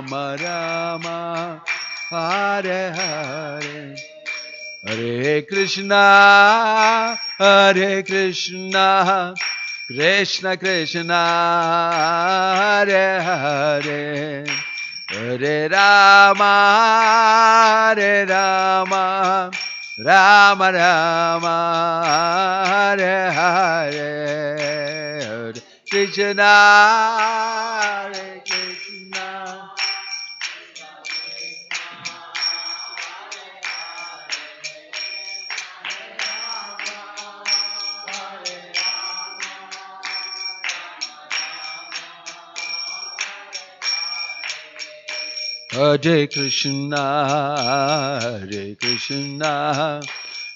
Rama Rama, Hare Hare, Hare Krishna, Krishna Krishna, Hare Hare, Hare Rama, Rama Rama, Hare Hare, Hare Krishna, Hare Krishna. Hare Krishna,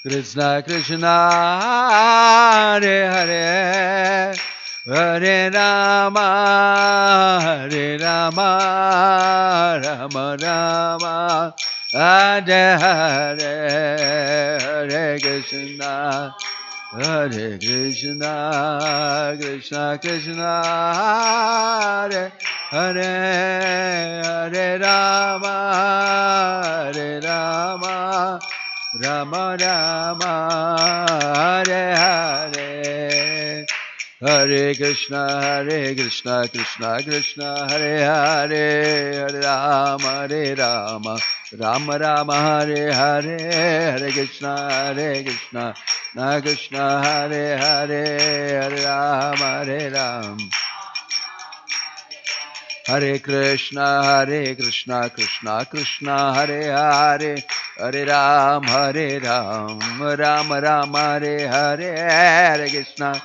Krishna Krishna, Hare Hare, Hare Rama, Rama Rama, Hare Hare, Hare Krishna, Krishna Krishna, Hare Hare, Hare Rama, Rama Rama, Hare Hare, Hare Krishna, Krishna Krishna, Hare Hare, Hare Rama, Rama Rama, Hare Hare, Hare Krishna, Krishna Hare Hare, Hare Rama, Hare Krishna, Krishna Krishna, Hare Hare, Hare Rama, Rama Rama, Hare Hare, Hare Krishna.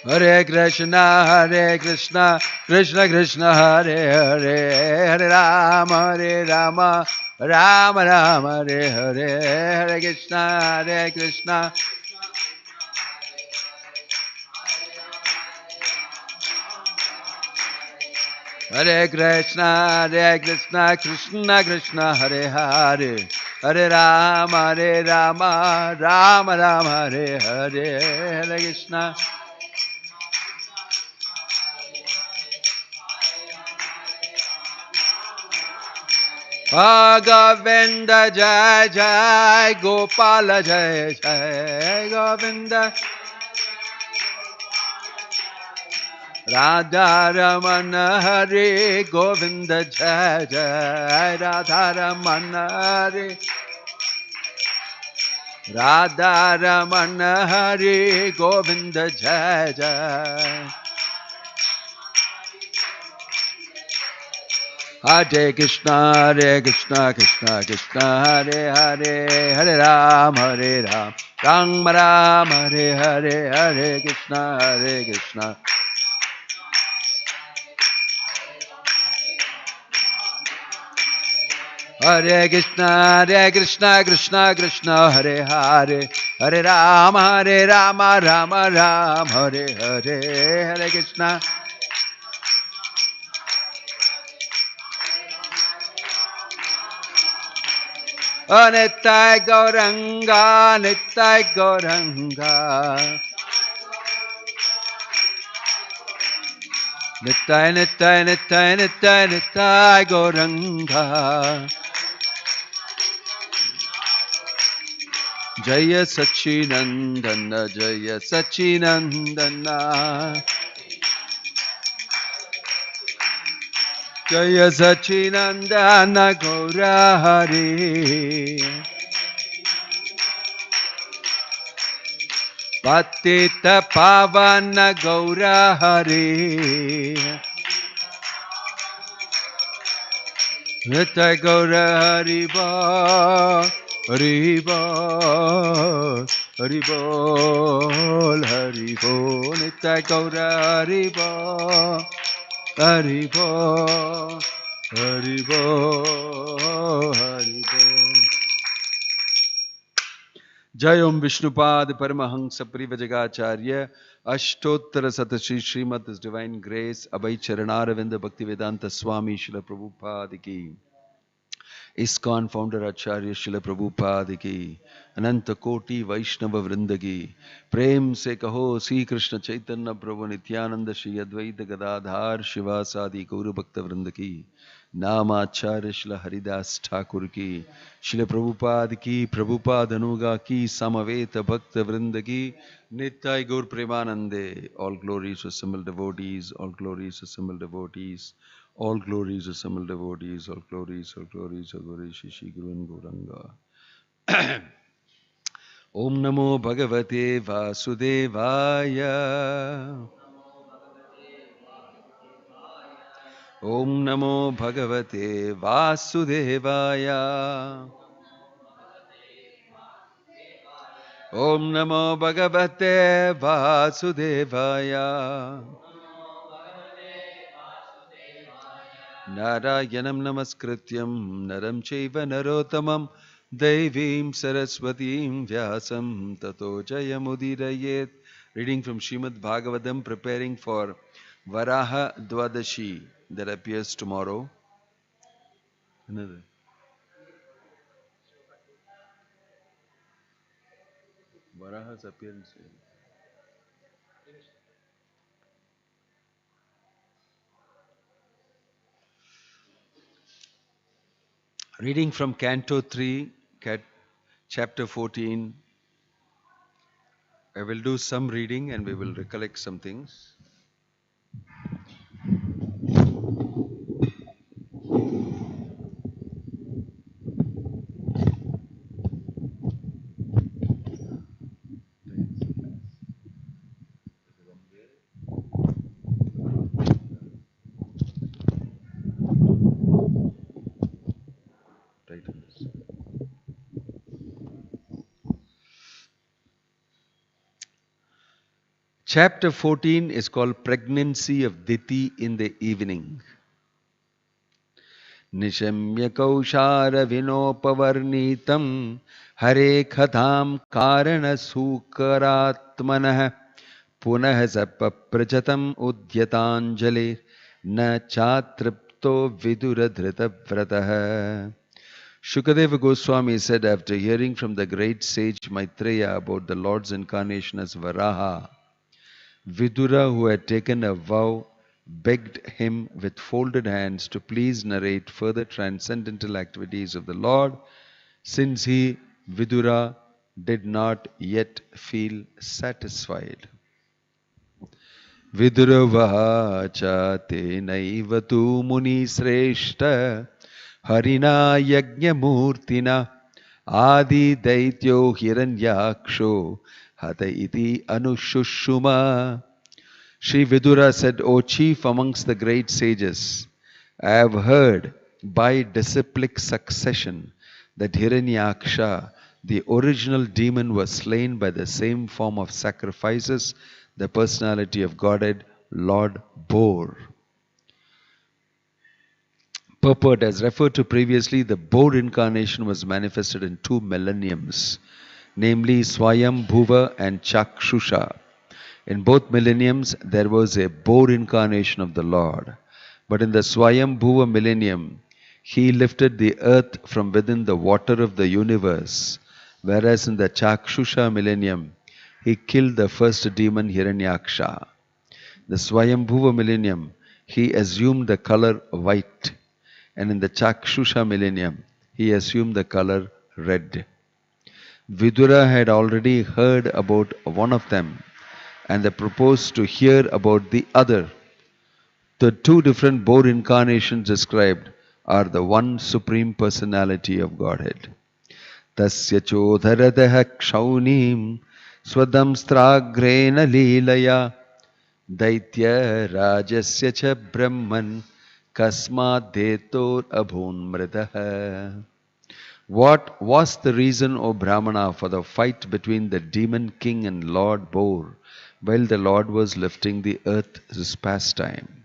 Hare Krishna, Krishna Krishna, Hare Hare, Hare Rama, Rama Rama, Hare Hare, Hare Krishna, Krishna. Hare Krishna, Krishna Krishna, Hare Hare, Hare Rama, Rama Rama, Hare Hare, Hare Krishna. Govinda Jai Jai, Gopala Jai Jai, Govinda. Radha Ramana Hare, Govinda Jai Jai, Radha Ramana Hare. Radha Ramana Hare, Govinda Jai Jai. Hare Krishna, Krishna Krishna, Hare Hare, Hare Rama, Rama Rama, Hare Hare, Hare Krishna, Krishna. Hare Krishna, Krishna Krishna, Hare Hare, Hare Rama, Rama Rama, Hare Hare, Hare Krishna. Nittai Gauranga, Nittai Gauranga, Nittai Nittai Nittai Nittai Nittai Gauranga. Jaya Sachinandana, Jaya Sachinandana, Jaya Sachinandana Gaura Hare. Patita Pavana Gaura Hare. Nitya Gaura Hariba, Hariba, Haribol, Haribol, Nitya Gaura Hariba, Haribol, Haribol, Haribol. Jai Om Vishnupad Paramahansa Privajagacharya Ashtottara Satashi Srimad His Divine Grace Abhay Charanaravinda Bhaktivedanta Swami Srila Prabhupada Ki ISKCON founder Acharya Srila Prabhupada ki, Ananta Koti Vaishnava Vrinda ki, Prem se kaho Sri Krishna Chaitanya Prabhu Nityananda Shri Advaita Gadadhar Shivasadi Gauru Bhakta Vrinda ki, Nama Acharya Srila Haridas Thakur ki, Srila Prabhupada ki, Prabhupada Anuga ki, Samaveta Bhakta Vrinda ki, Nittai Gaur Premanande, all glories to assembled devotees, all glories to assembled devotees. All glories assembled devotees, all glories, all glories, Shishi Guru and Gauranga. Om Namo Bhagavate Vasudevaya. Om Namo Bhagavate Vasudevaya. Om Namo Bhagavate Vasudevaya. Narayanam Namaskrityam Naram Chaiva Narotamam Devim Saraswatim Vyasam Tato Jayamudirayet. Reading from Srimad Bhagavatam, preparing for Varaha Dwadashi that appears tomorrow. Another. Varaha's appearance. Reading from Canto 3, Chapter 14. I will do some reading and we will recollect some things. Chapter 14 is called Pregnancy of Diti in the Evening. Nishamya Kaushara Vinopavarnitam Hare Khatam Karana Sukaratmanah Punah Zapa Prajatam Udyatanjali Na Chatripto Vidura Dhrita Vrataha. Shukadeva Goswami said, after hearing from the great sage Maitreya about the Lord's incarnation as Varaha, Vidura, who had taken a vow, begged him with folded hands to please narrate further transcendental activities of the Lord, since he, Vidura, did not yet feel satisfied. Viduravacha tenaiva tu muni sreshta harina yajna murtina adi daityo hiranyaksho hata iti anushushuma. Sri Vidura said, O chief amongst the great sages, I have heard by disciplic succession that Hiranyaksha, the original demon, was slain by the same form of sacrifices the personality of Godhead, Lord, bore. Purport: as referred to previously, the boar incarnation was manifested in 2 millenniums, namely Swayam Bhuva and Chakshusha. In both millenniums, there was a boar incarnation of the Lord. But in the Swayam Bhuva millennium, he lifted the earth from within the water of the universe, whereas in the Chakshusha millennium, he killed the first demon Hiranyaksha. The Swayambhuva millennium, he assumed the color white, and in the Chakshusha millennium, he assumed the color red. Vidura had already heard about one of them, and they proposed to hear about the other. The 2 different boar incarnations described are the one Supreme Personality of Godhead. Tasya chodharadaha kshaunim swadamstragrena leelaya Daitya Rajasya cha Brahman Kasmat Detor Abhunmritaha. What was the reason, O Brahmana, for the fight between the demon king and Lord Boar while the Lord was lifting the earth this pastime?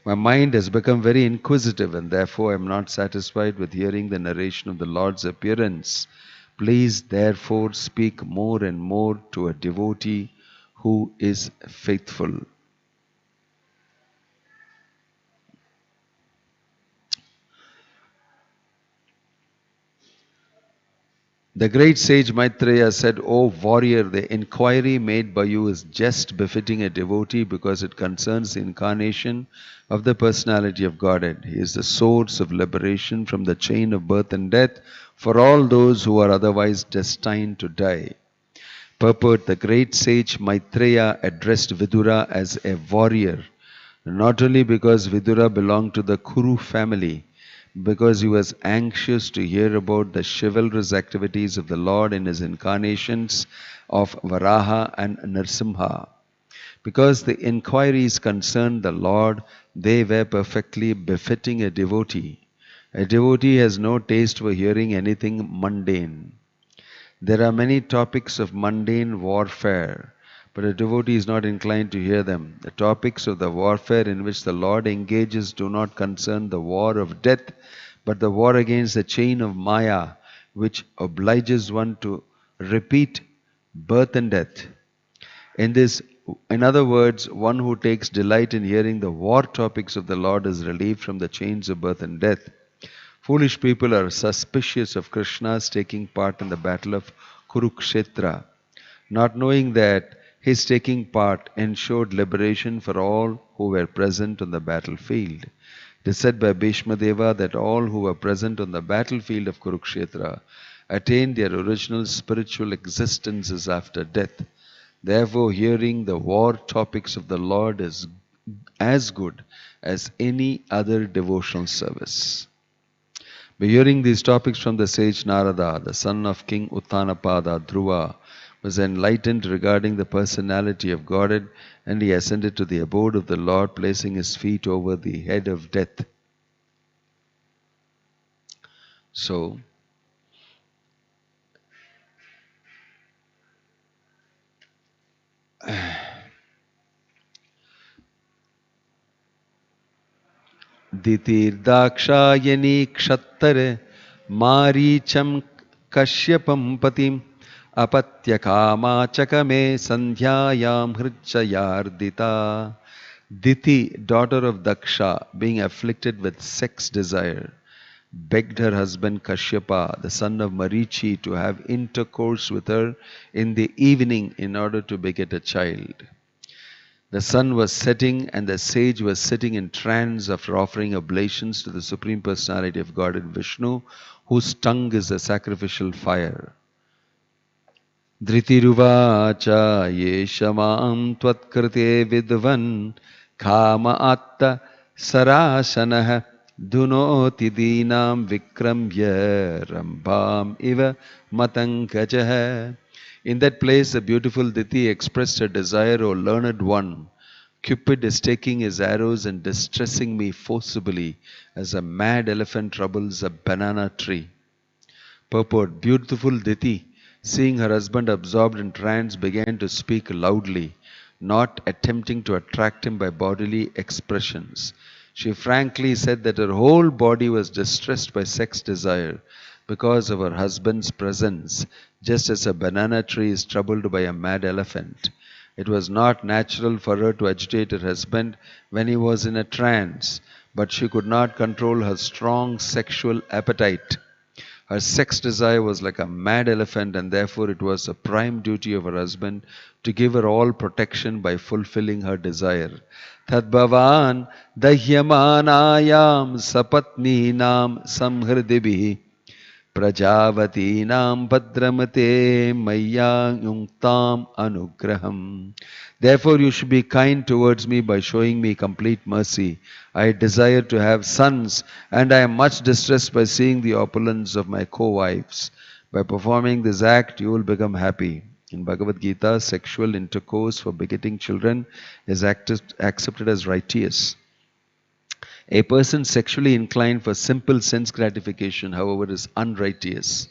My mind has become very inquisitive, and therefore I am not satisfied with hearing the narration of the Lord's appearance. Please therefore speak more and more to a devotee who is faithful. The great sage Maitreya said, "O warrior, the inquiry made by you is just befitting a devotee because it concerns the incarnation of the personality of Godhead. He is the source of liberation from the chain of birth and death for all those who are otherwise destined to die." Purport: the great sage Maitreya addressed Vidura as a warrior, not only because Vidura belonged to the Kuru family, because he was anxious to hear about the chivalrous activities of the Lord in his incarnations of Varaha and Nrsimha. Because the inquiries concerned the Lord, they were perfectly befitting a devotee. A devotee has no taste for hearing anything mundane. There are many topics of mundane warfare, but a devotee is not inclined to hear them. The topics of the warfare in which the Lord engages do not concern the war of death, but the war against the chain of Maya, which obliges one to repeat birth and death. In other words, one who takes delight in hearing the war topics of the Lord is relieved from the chains of birth and death. Foolish people are suspicious of Krishna's taking part in the battle of Kurukshetra, not knowing that his taking part ensured liberation for all who were present on the battlefield. It is said by Bhishma Deva that all who were present on the battlefield of Kurukshetra attained their original spiritual existences after death. Therefore, hearing the war topics of the Lord is as good as any other devotional service. By hearing these topics from the sage Narada, the son of King Uttanapada, Dhruva was enlightened regarding the personality of Godhead, and he ascended to the abode of the Lord, placing his feet over the head of death. So, Ditirdaakshayani kshattare maricham kashyapam patim apatyakama chakame sandhyayam hrichayardita. Diti, daughter of Daksha, being afflicted with sex desire, begged her husband Kashyapa, the son of Marichi, to have intercourse with her in the evening in order to beget a child. The sun was setting and the sage was sitting in trance after offering oblations to the Supreme Personality of Godhead Vishnu, whose tongue is the sacrificial fire. Dritiruvacha yeshamam tvatkrite vidvan kama atta sarasanah dunoti dinam vikramya rambam iva matankajah. In that place, the beautiful Diti expressed her desire, "O learned one, Cupid is taking his arrows and distressing me forcibly as a mad elephant troubles a banana tree." Purport: beautiful Diti, seeing her husband absorbed in trance, began to speak loudly, not attempting to attract him by bodily expressions. She frankly said that her whole body was distressed by sex desire because of her husband's presence, just as a banana tree is troubled by a mad elephant. It was not natural for her to agitate her husband when he was in a trance, but she could not control her strong sexual appetite. Her sex desire was like a mad elephant, and therefore it was the prime duty of her husband to give her all protection by fulfilling her desire. Tadbhavan dahyamanayam sapatninam samhridibhi Prajavatinaam Bhadramate Maya Yungtam Anugraham. Therefore you should be kind towards me by showing me complete mercy. I desire to have sons, and I am much distressed by seeing the opulence of my co-wives. By performing this act, you will become happy. In Bhagavad Gita, sexual intercourse for begetting children is accepted as righteous. A person sexually inclined for simple sense gratification, however, is unrighteous.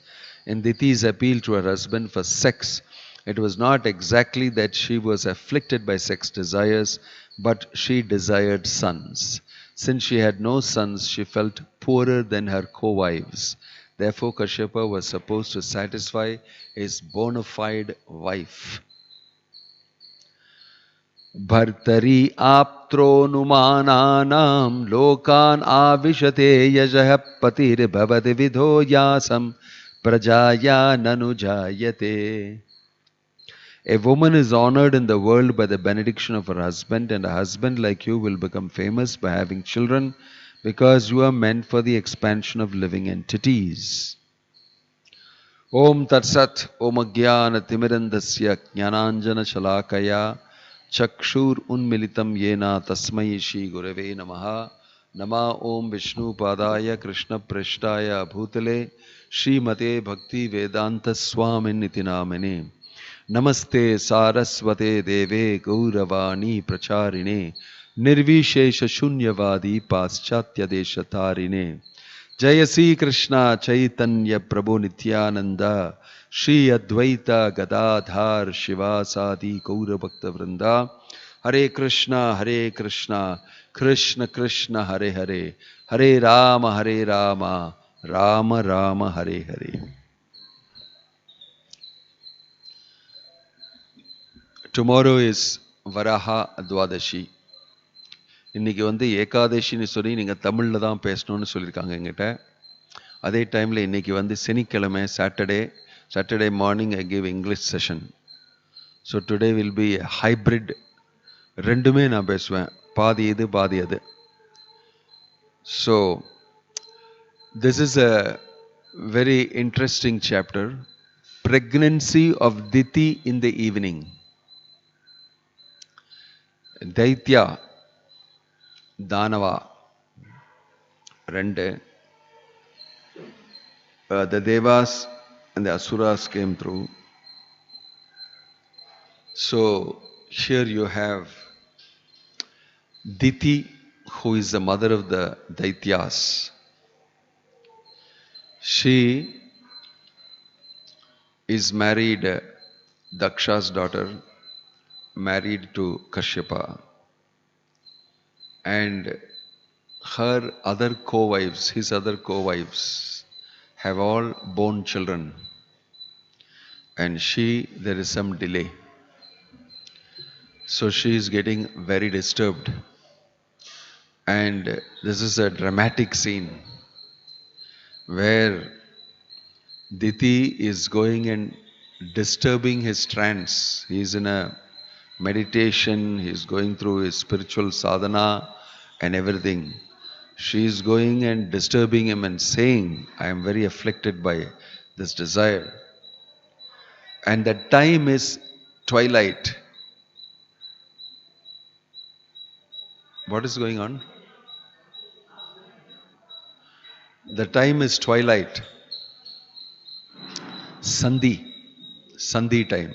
In Diti's appeal to her husband for sex, it was not exactly that she was afflicted by sex desires, but she desired sons. Since she had no sons, she felt poorer than her co-wives. Therefore, Kashyapa was supposed to satisfy his bona fide wife. Bhartari aptro numananam lokan avishate yajah patir bhavati vidho yasam prajaya nanujayate. A woman is honored in the world by the benediction of her husband, and a husband like you will become famous by having children because you are meant for the expansion of living entities. Om Tatsat Om Agyana Timirandasya Jnananjana Shalakaya Chakshur Unmilitam Yena Tasmai Shri Gurave Namaha Nama Om Vishnu Padaya Krishna Prishtaya Bhutale Shri Mate Bhakti Vedanta Swamin Nitinamane Namaste Saraswate Deve Gauravani Pracharine Nirvishesha Shunyavadi Paschatya Deshatarine Jaya Sri Krishna Chaitanya Prabhu Nityananda Shri Advaita Gadadhar Shivasadi Gaura Bhakta Vrinda Hare Krishna Krishna Krishna Hare Hare Hare Rama Rama Rama Hare Hare. Tomorrow is Varaha Dwadashi. இன்னைக்கு வந்து ஏகாதசின்னு சொல்லி நீங்கள் தமிழில் தான் பேசணும்னு சொல்லியிருக்காங்க எங்கிட்ட. அதே டைமில் இன்னைக்கு வந்து சனிக்கிழமை Saturday morning I give English session. So today will be hybrid. ரெண்டுமே நான் பேசுவேன், பாதி இது பாதி அது. So this is a very interesting chapter. Pregnancy of Diti in the evening. Daitya, Danava, Rende, the Devas and the Asuras came through. So here you have Diti, who is the mother of the Daityas. She is married, Daksha's daughter, married to Kashyapa. And her other co-wives, his other co-wives, have all born children. And there is some delay. So she is getting very disturbed. And this is a dramatic scene where Diti is going and disturbing his trance. He is in a meditation, he is going through his spiritual sadhana and everything. She is going and disturbing him and saying, I am very afflicted by this desire. And the time is twilight. What is going on? The time is twilight. Sandhi time.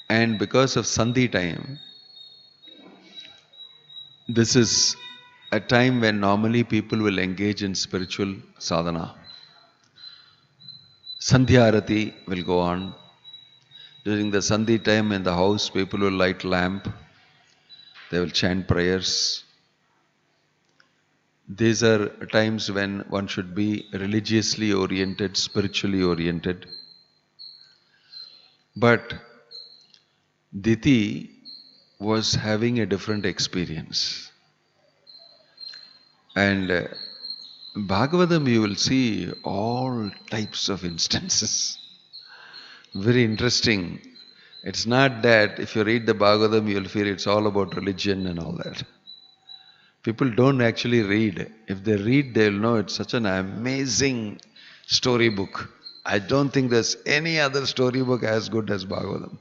And because of Sandhi time, this is a time when normally people will engage in spiritual sadhana. Sandhya Arati will go on. During the Sandhi time in the house, people will light lamp. They will chant prayers. These are times when one should be religiously oriented, spiritually oriented. But Diti was having a different experience. And Bhagavatam, you will see all types of instances. Very interesting. It's not that if you read the Bhagavatam, you will feel it's all about religion and all that. People don't actually read. If they read, they'll know it's such an amazing storybook. I don't think there's any other storybook as good as Bhagavatam.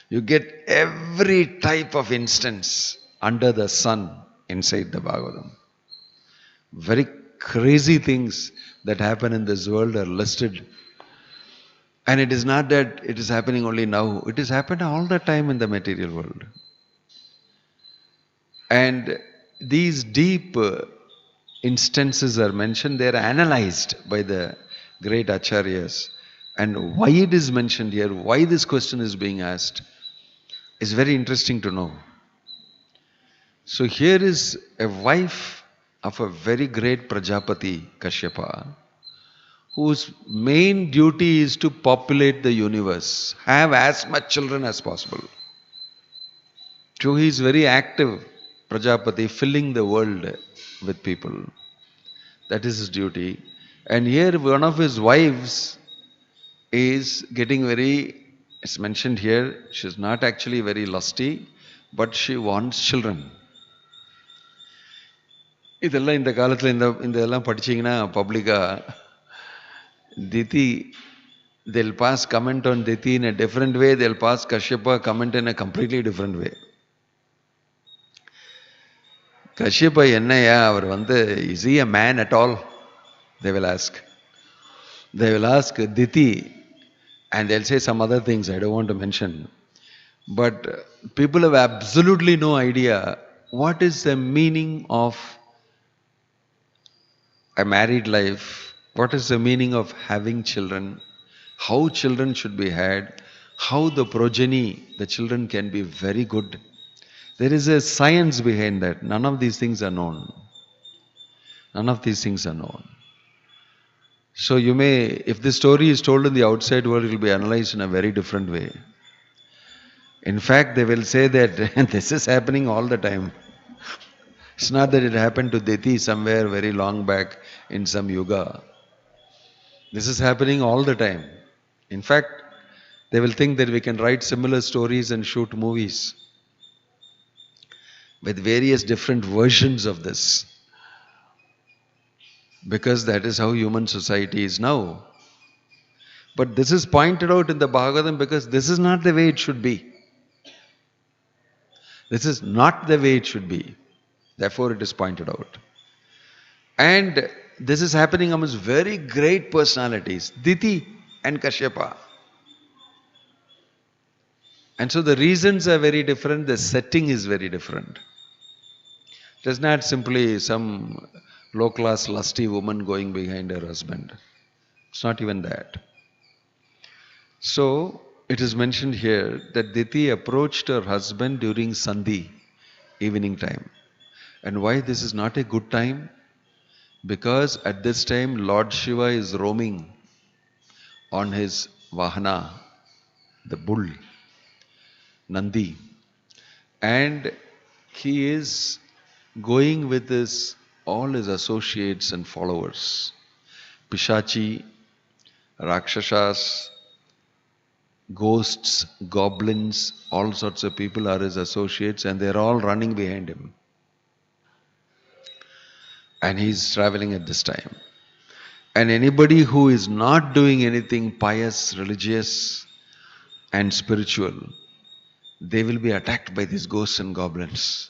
You get every type of instance under the sun inside the Bhagavatam. Very crazy things that happen in this world are listed. And it is not that it is happening only now. It is happening all the time in the material world. And these deep instances are mentioned. They are analyzed by the great acharyas. And why it is mentioned here, why this question is being asked, is very interesting to know. So here is a wife of a very great Prajapati, Kashyapa, whose main duty is to populate the universe, have as much children as possible. So he is very active, Prajapati, filling the world with people. That is his duty. And here one of his wives is getting very, it's mentioned here, she's not actually very lusty, but she wants children. இதெல்லாம் இந்த காலத்தில் இந்த இதெல்லாம் படிச்சீங்கன்னா பப்ளிக்கா Diti, they'll pass comment on Diti in a different way, they'll pass Kashyapa comment in a completely different way. Kashyapa என்னையா அவர் is he a man at all? They will ask. They will ask Diti and they'll say some other things I don't want to mention. But people have absolutely no idea what is the meaning of a married life, what is the meaning of having children, how children should be had, how the progeny, the children can be very good. There is a science behind that. None of these things are known. None of these things are known. So you may, if this story is told in the outside world, it will be analyzed in a very different way. In fact, they will say that this is happening all the time. It's not that it happened to Diti somewhere very long back in some yuga. This is happening all the time. In fact, they will think that we can write similar stories and shoot movies with various different versions of this. Because that is how human society is now. But this is pointed out in the Bhagavatam because this is not the way it should be. This is not the way it should be. Therefore it is pointed out. And this is happening amongst very great personalities, Diti and Kashyapa. And so the reasons are very different, the setting is very different. It is not simply some low-class lusty woman going behind her husband. It's not even that. So it is mentioned here that Diti approached her husband during Sandhi, evening time. And why this is not a good time? Because at this time Lord Shiva is roaming on his Vahana, the bull, Nandi. And he is going with all his associates and followers. Pishachi, Rakshasas, ghosts, goblins, all sorts of people are his associates and they're all running behind him. And he's traveling at this time. And anybody who is not doing anything pious, religious and spiritual, they will be attacked by these ghosts and goblins.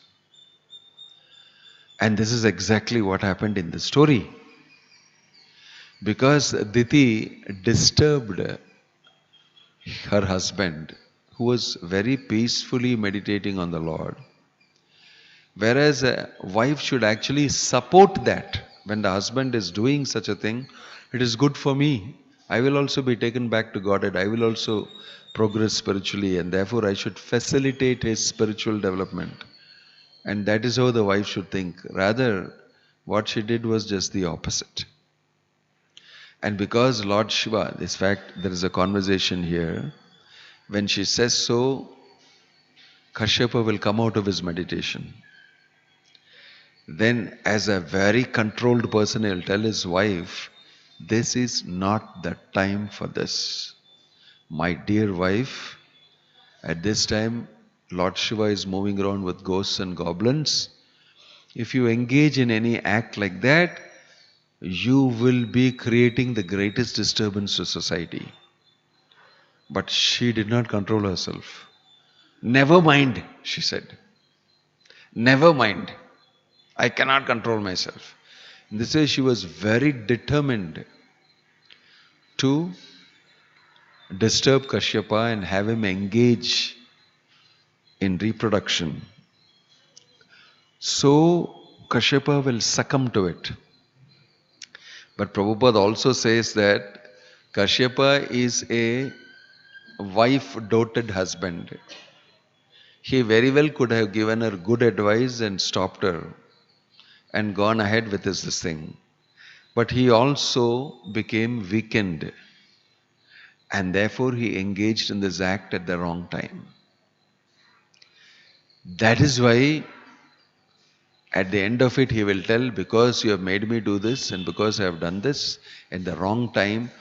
And this is exactly what happened in the story. Because Diti disturbed her husband, who was very peacefully meditating on the Lord. Whereas a wife should actually support that. When the husband is doing such a thing, it is good for me. I will also be taken back to Godhead. I will also progress spiritually and therefore I should facilitate his spiritual development. And that is how the wife should think. Rather, what she did was just the opposite. And because Lord Shiva, this fact, there is a conversation here. When she says so, Kashyapa will come out of his meditation. Then as a very controlled person, he will tell his wife, this is not the time for this. My dear wife, at this time, Lord Shiva is moving around with ghosts and goblins. If you engage in any act like that, you will be creating the greatest disturbance to society. But she did not control herself. Never mind, she said. Never mind. I cannot control myself. In this way, she was very determined to disturb Kashyapa and have him engage in reproduction. So Kashyapa will succumb to it. But Prabhupada also says that Kashyapa is a wife-doted husband. He very well could have given her good advice and stopped her and gone ahead with this thing. But he also became weakened and therefore he engaged in this act at the wrong time. That is why At the end of it, he will tell, because you have made me do this and because I have done this in the wrong time,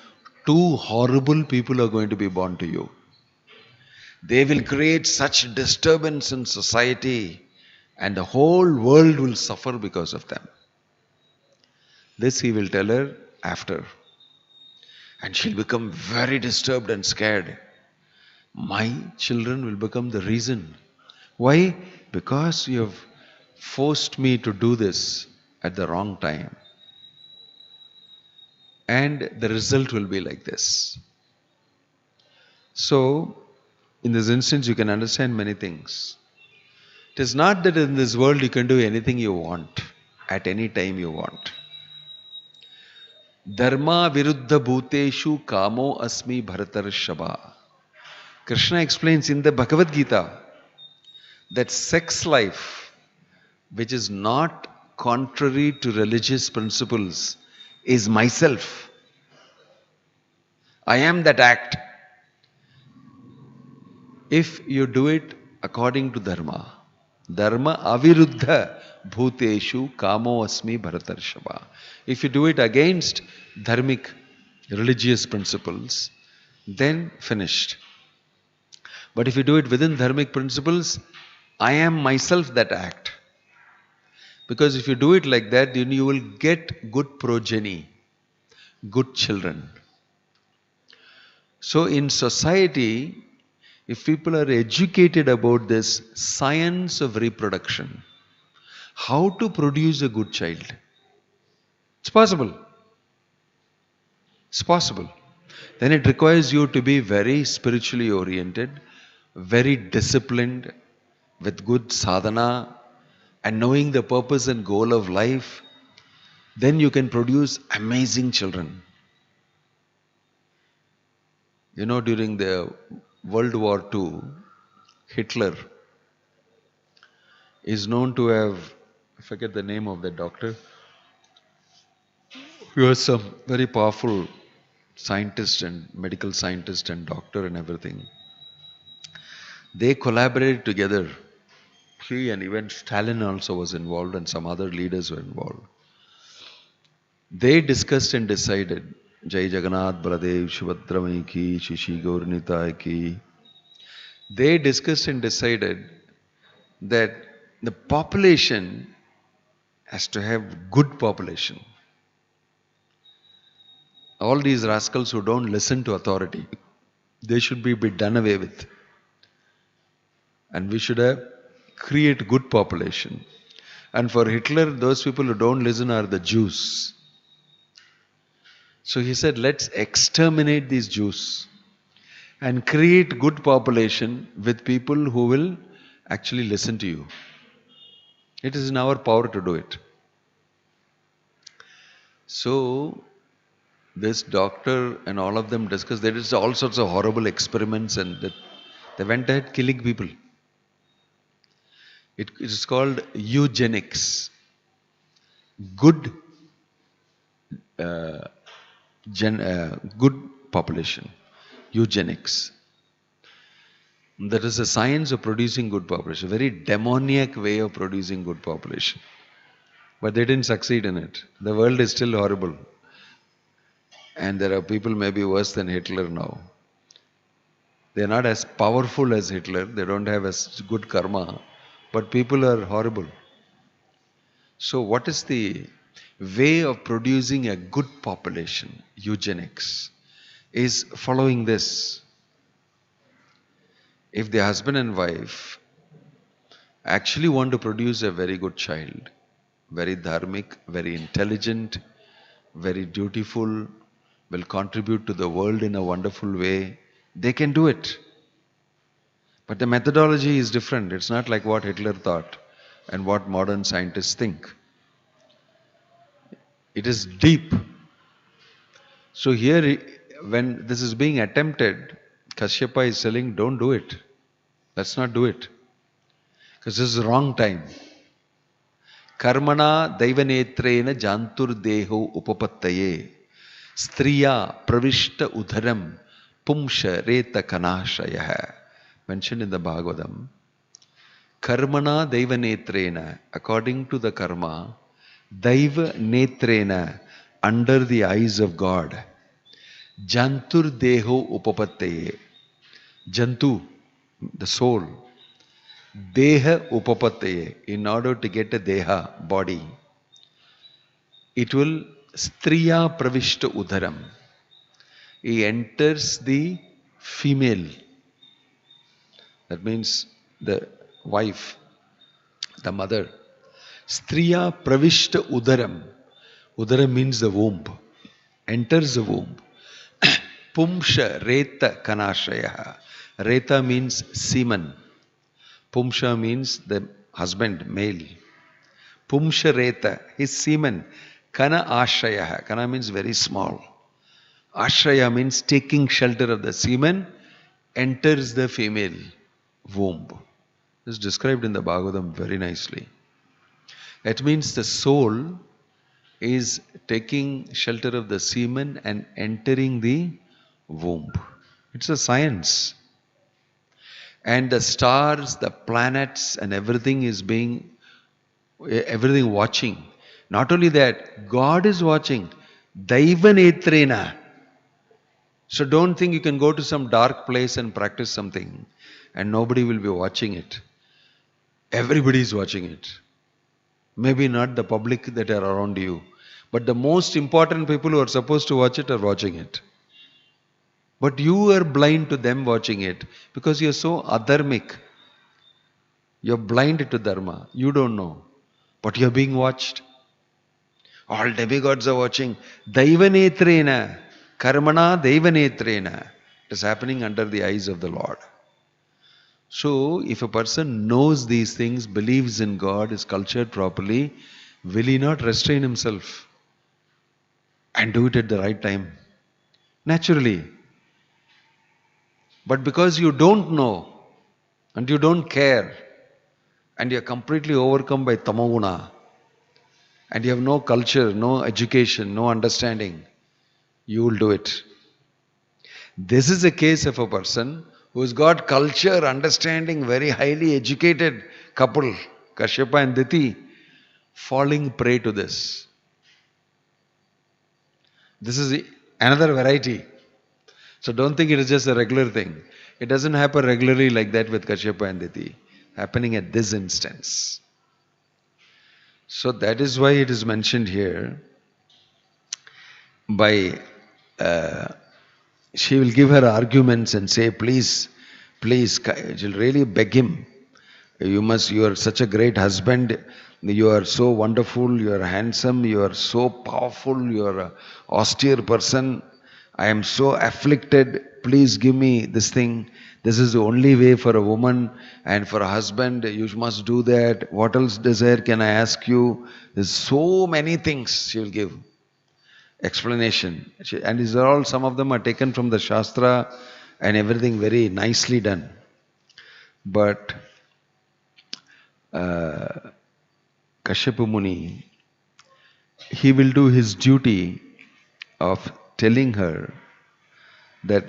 two horrible people are going to be born to you. They will create such disturbance in society and the whole world will suffer because of them. This he will tell her after. And she'll become very disturbed and scared. My children will become the reason. Why? Because you have forced me to do this at the wrong time. And the result will be like this. So, in this instance, you can understand many things. It is not that in this world you can do anything you want, at any time you want. Dharma viruddha bhuteshu kamo asmi bharatar shaba. Krishna explains in the Bhagavad Gita that sex life, which is not contrary to religious principles, is myself. I am that act. If you do it according to dharma, dharma aviruddha bhuteshu kamo asmi bharatarshava. If you do it against dharmic religious principles, then finished. But if you do it within dharmic principles, I am myself that act. Because if you do it like that, then you will get good progeny, good children. So in society, if people are educated about this science of reproduction, how to produce a good child, it's possible. It's possible. Then it requires you to be very spiritually oriented, very disciplined, with good sadhana, and knowing the purpose and goal of life. Then you can produce amazing children. You know, during the World War II, Hitler is known to have, I forget the name of the doctor, he was some very powerful scientist and medical scientist and doctor and everything. They collaborated together. He and even Stalin also was involved and some other leaders were involved. They discussed and decided, Jai Jagannath, Baladev, Shubhadramai ki, Shishi Gaurnitai ki. They discussed and decided that the population has to have good population. All these rascals who don't listen to authority, they should be done away with. And we should create good population. And for Hitler, those people who don't listen are the Jews. So he said, let's exterminate these Jews and create good population with people who will actually listen to you. It is in our power to do it. So this doctor and all of them discussed, they did all sorts of horrible experiments and they went ahead killing people. It is called eugenics. Good good population. Eugenics. That is a science of producing good population. A very demoniac way of producing good population. But they didn't succeed in it. The world is still horrible. And there are people maybe worse than Hitler now. They are not as powerful as Hitler. They don't have as good karma. But people are horrible. So what is the way of producing a good population? Eugenics is following this. If the husband and wife actually want to produce a very good child, very dharmic, very intelligent, very dutiful, will contribute to the world in a wonderful way, they can do it. But the methodology is different. It's not like what Hitler thought and what modern scientists think. It is deep. So here, when this is being attempted, Kashyapa is telling, don't do it. Let's not do it. Because this is the wrong time. Karmana daivanetrena jantur deho upapattaye striya pravishta udharam pumsha reta kanashaya. Mentioned in the Bhagavatam. Karmana Daiva Netrena, according to the karma, Daiva Netrena, under the eyes of God. Jantur Deho Upapatteye. Jantu, the soul. Deha Upapatteye, in order to get a Deha, body. It will Striya Pravishta Udaram. He enters the female. That means the wife, the mother. Striya Pravishta Udaram. Udaram means the womb. Enters the womb. Pumsha Reta Kanashaya. Reta means semen. Pumsha means the husband, male. Pumsha Reta, his semen. Kana Ashaya. Kana means very small. Ashraya means taking shelter of the semen, enters the female womb. This is described in the Bhagavatam very nicely. That means the soul is taking shelter of the semen and entering the womb. It's a science. And the stars, the planets, and everything watching. Not only that, God is watching. Daiva Netrena. So don't think you can go to some dark place and practice something and nobody will be watching it. Everybody is watching it. Maybe not the public that are around you, but the most important people who are supposed to watch it are watching it. But you are blind to them watching it because you are so adharmic. You are blind to dharma. You don't know. But you are being watched. All demigods are watching. Daiva Netrena. Karmana Daiva Netrena. It is happening under the eyes of the Lord. So, if a person knows these things, believes in God, is cultured properly, will he not restrain himself and do it at the right time? Naturally. But because you don't know and you don't care and you are completely overcome by tamoguna and you have no culture, no education, no understanding, you will do it. This is a case of a person who's got culture, understanding, very highly educated couple, Kashyapa and Diti, falling prey to this. This is another variety. So don't think it is just a regular thing. It doesn't happen regularly like that with Kashyapa and Diti. Happening at this instance. So that is why it is mentioned here by she will give her arguments and say, please, she'll really beg him. You are such a great husband, you are so wonderful, you are handsome, you are so powerful, you are an austere person. I am so afflicted, please give me this thing. This is the only way for a woman and for a husband, you must do that. What else desire can I ask you? There's so many things she will give. Explanation. And these are all, some of them are taken from the Shastra and everything very nicely done. But Kashyapa Muni, he will do his duty of telling her that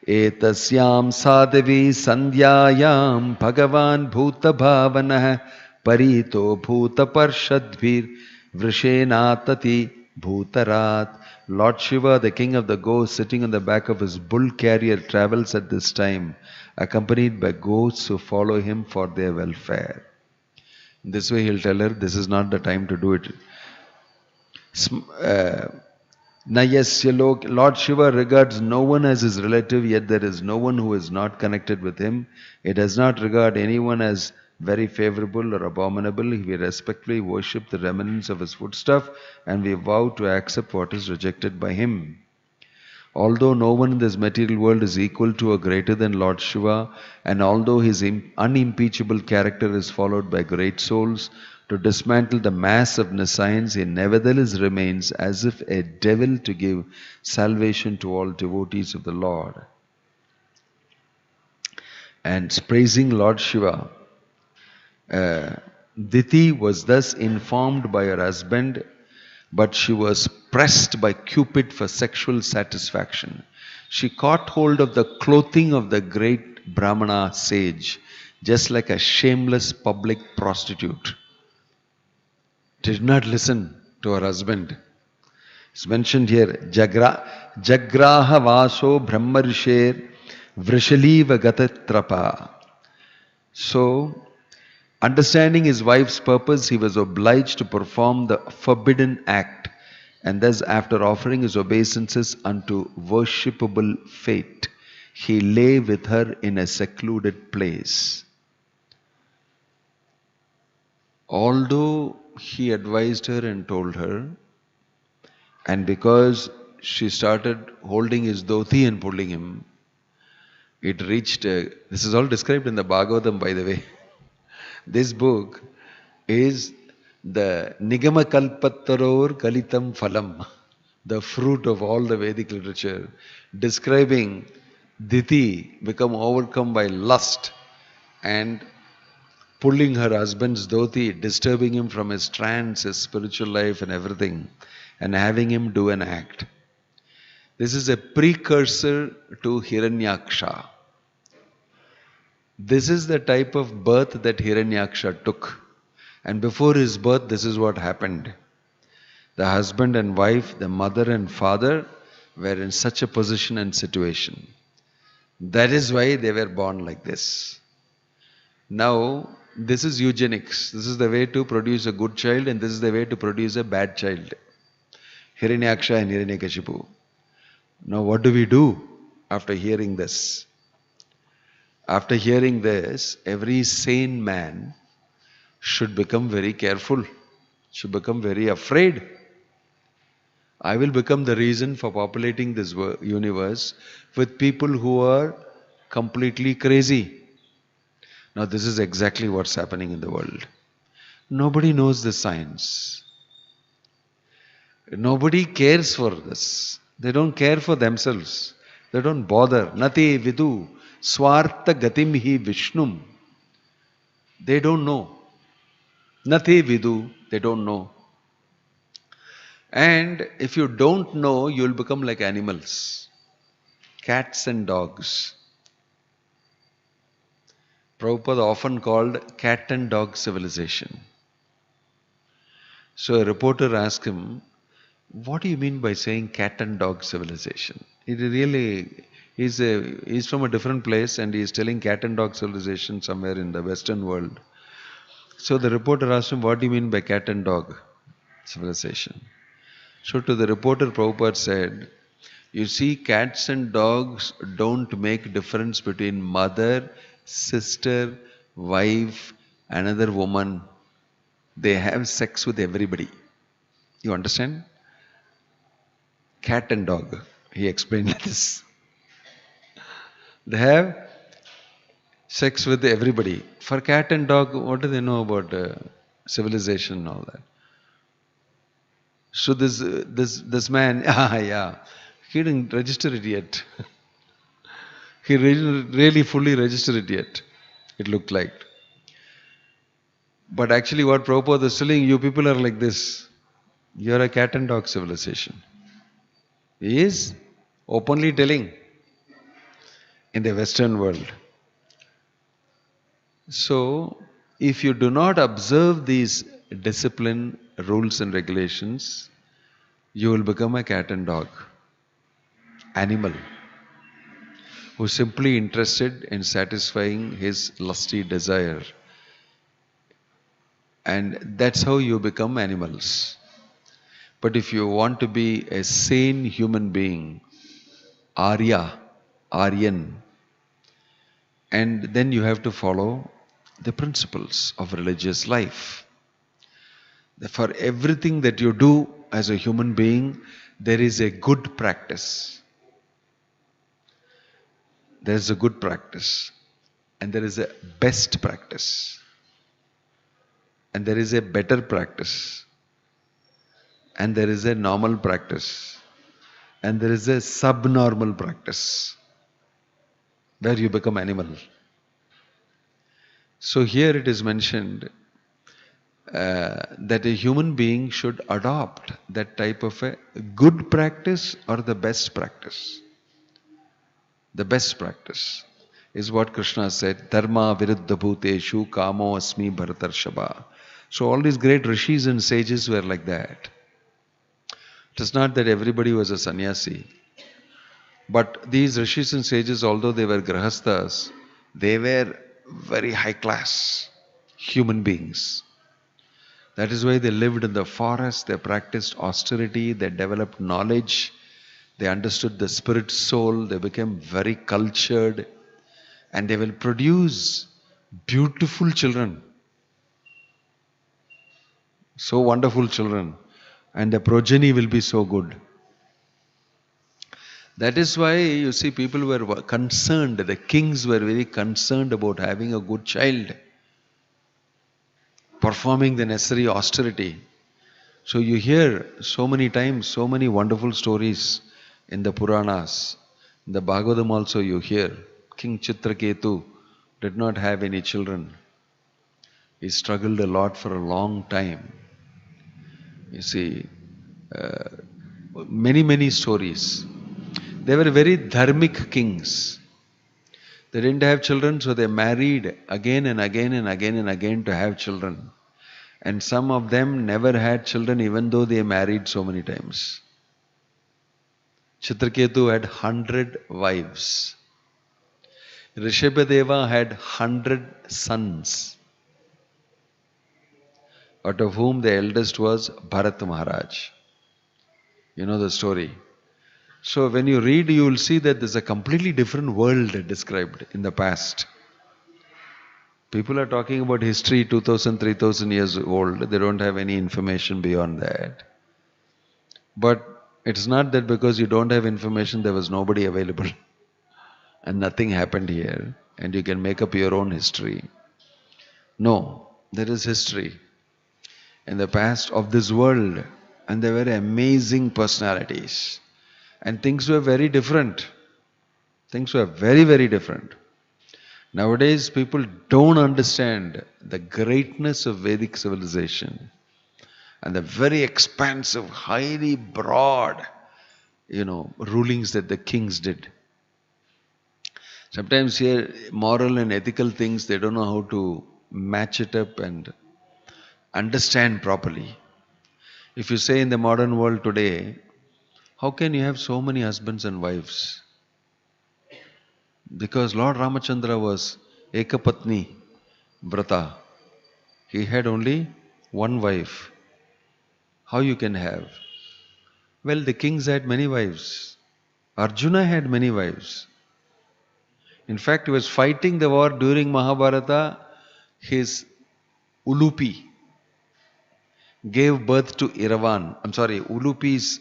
Etasyam Sadavi Sandhyayam Bhagavan Bhuta Bhavanah Parito Bhuta Parshadbhir Vrishenatati Bhutarat. Lord Shiva, the king of the ghosts, sitting on the back of his bull carrier, travels at this time, accompanied by ghosts who follow him for their welfare. This way he'll tell her, this is not the time to do it. Lord Shiva regards no one as his relative, yet there is no one who is not connected with him. He does not regard anyone as very favorable or abominable. We respectfully worship the remnants of his footstuff and we vow to accept what is rejected by him. Although no one in this material world is equal to or greater than Lord Shiva, and although his unimpeachable character is followed by great souls, to dismantle the mass of nescience, he nevertheless remains as if a devil to give salvation to all devotees of the Lord. And praising Lord Shiva, Diti was thus informed by her husband, but she was pressed by Cupid for sexual satisfaction. She caught hold of the clothing of the great Brahmana sage, just like a shameless public prostitute, did not listen to her husband. It's mentioned here, Jagraha Vaso Brahmarisher Vrishaliva Gatatrapa. So, understanding his wife's purpose, he was obliged to perform the forbidden act, and thus, after offering his obeisances unto worshipable fate, he lay with her in a secluded place. Although he advised her and told her, and because she started holding his dhoti and pulling him, it reached, this is all described in the Bhagavatam, by the way. This book is the Nigama Kalpattaror Kalitam Phalam, the fruit of all the Vedic literature, describing Diti become overcome by lust and pulling her husband's dhoti, disturbing him from his trance, his spiritual life and everything, and having him do an act. This is a precursor to Hiranyaksha. This is the type of birth that Hiranyaksha took. And before his birth, this is what happened. The husband and wife, the mother and father were in such a position and situation. That is why they were born like this. Now, this is eugenics. This is the way to produce a good child, and this is the way to produce a bad child. Hiranyaksha and Hiranyakashipu. Now, what do we do after hearing this? After hearing this, every sane man should become very careful, should become very afraid. I will become the reason for populating this universe with people who are completely crazy. Now, this is exactly what's happening in the world. Nobody knows the science. Nobody cares for this. They don't care for themselves. They don't bother. Nati vidu swartha gatim hi vishnum. They don't know. Nati vidu, they don't know. And if you don't know, you will become like animals. Cats and dogs. Prabhupada often called cat and dog civilization. So a reporter asked him, what do you mean by saying cat and dog civilization? He's from a different place and he's telling cat and dog civilization somewhere in the Western world. So the reporter asked him, what do you mean by cat and dog civilization? So to the reporter, Prabhupada said, you see, cats and dogs don't make difference between mother, sister, wife, another woman. They have sex with everybody. You understand? Cat and dog. He explained this. They have sex with everybody. For cat and dog, what do they know about civilization and all that? So this man, yeah, he didn't register it yet. He really fully registered it yet, it looked like. But actually what Prabhupada is telling, you people are like this. You are a cat and dog civilization. He is openly telling in the Western world. So, if you do not observe these discipline, rules and regulations, you will become a cat and dog animal who is simply interested in satisfying his lusty desire. And that's how you become animals. But if you want to be a sane human being, Aryan, and then you have to follow the principles of religious life. For everything that you do as a human being, there is a good practice. There is a good practice. And there is a best practice. And there is a better practice. And there is a normal practice. And there is a subnormal practice where you become animal. So here it is mentioned that a human being should adopt that type of a good practice or the best practice. The best practice. is what Krishna said, Dharma viruddha bhuteshu kamo asmi bharatarshaba. So all these great rishis and sages were like that. It is not that everybody was a sannyasi. But these rishis and sages, although they were grahasthas, they were very high class human beings. That is why they lived in the forest, they practiced austerity, they developed knowledge, they understood the spirit soul, they became very cultured, and they will produce beautiful children. So wonderful children. And the progeny will be so good. That is why you see people were concerned, the kings were very concerned about having a good child, performing the necessary austerity. So you hear so many times, so many wonderful stories in the Puranas. In the Bhagavatam also you hear, King Chitraketu did not have any children. He struggled a lot for a long time. You see, many stories. They were very dharmic kings. They didn't have children, so they married again and again and again and again to have children. And some of them never had children even though they married so many times. Chitraketu had 100 wives. Rishabhadeva had 100 sons, out of whom the eldest was Bharat Maharaj. You know the story. So when you read, you will see that there's a completely different world described in the past. People are talking about history 2000, 3000 years old. They don't have any information beyond that. But it's not that because you don't have information, there was nobody available and nothing happened here and you can make up your own history. No, there is history in the past of this world, and there were amazing personalities. And things were very different. Things were very different. Nowadays, people don't understand the greatness of Vedic civilization and the very expansive, highly broad, rulings that the kings did. Sometimes here, moral and ethical things, they don't know how to match it up and understand properly. If you say in the modern world today, how can you have so many husbands and wives? Because Lord Ramachandra was Ekapatni Vrata. He had only one wife. How you can have? Well, the kings had many wives. Arjuna had many wives. In fact, he was fighting the war during Mahabharata. His Ulupi gave birth to Iravan. Ulupi's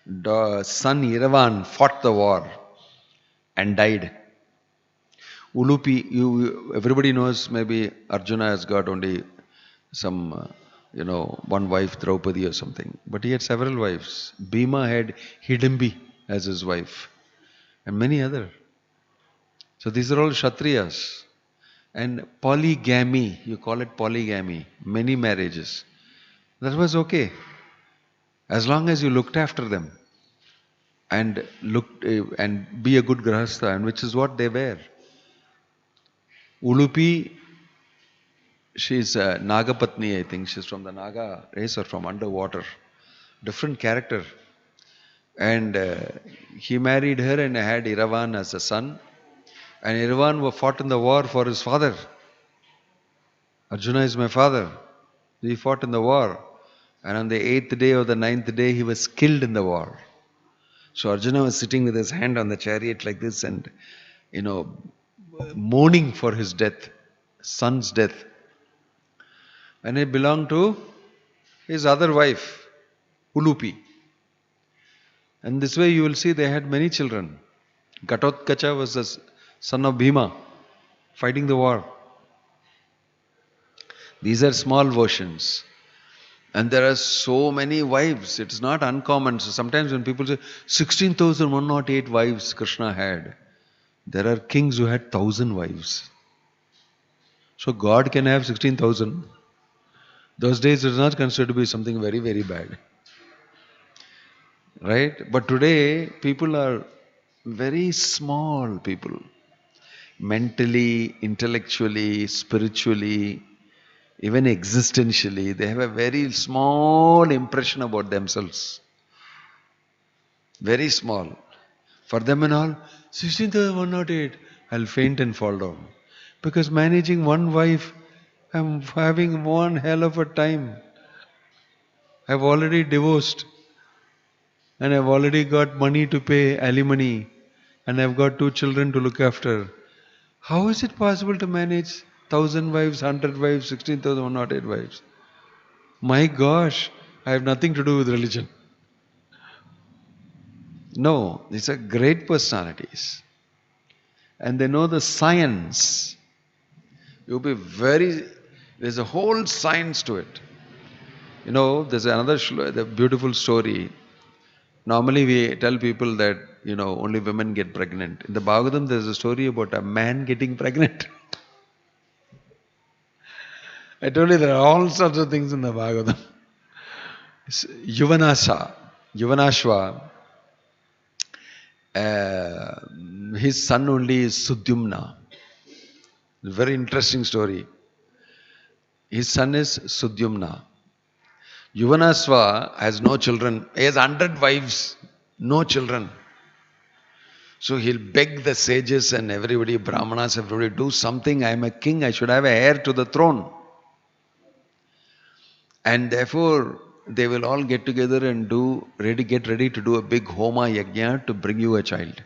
son Iravan fought the war and died. Ulupi, everybody knows maybe Arjuna has got only some, one wife, Draupadi or something. But he had several wives. Bhima had Hidimbi as his wife and many other. So these are all Kshatriyas. And polygamy, you call it polygamy, many marriages. That was okay. As long as you looked after them and be a good grahastha, and which is what they were. Ulupi, she's a Nagapatni, I think. She's from the Naga race or from underwater. Different character. And he married her and had Iravan as a son. And Iravan fought in the war for his father. Arjuna is my father. He fought in the war. And on the 8th day or the 9th day, he was killed in the war. So Arjuna was sitting with his hand on the chariot like this and, mourning for his death, son's death. And it belonged to his other wife, Ulupi. And this way you will see they had many children. Ghatotkacha was the son of Bhima, fighting the war. These are small versions. And there are so many wives. It's not uncommon. So sometimes when people say 16,108 wives Krishna had, there are kings who had 1,000 wives. So God can have 16,000. Those days it was not considered to be something very bad. Right? But today people are very small people. mentally, intellectually, spiritually, even existentially, they have a very small impression about themselves. Very small. For them and all, 16,108, I'll faint and fall down. Because managing one wife, I'm having one hell of a time. I've already divorced and I've already got money to pay alimony and I've got 2 children to look after. How is it possible to manage 1,000 wives, 100 wives, 16,108 wives? My gosh, I have nothing to do with religion. No, these are great personalities. And they know the science. You'll be there's a whole science to it. There's another the beautiful story. Normally we tell people that, only women get pregnant. In the Bhagavatam, there's a story about a man getting pregnant. I told you there are all sorts of things in the Bhagavatam. Yuvanashva, his son only is Sudyumna. Very interesting story. His son is Sudyumna. Yuvanasva has no children. He has 100 wives, no children. So he'll beg the sages and everybody, Brahmanas, everybody, do something. I am a king, I should have a heir to the throne. And therefore, they will all get together and get ready to do a big Homa Yajna to bring you a child.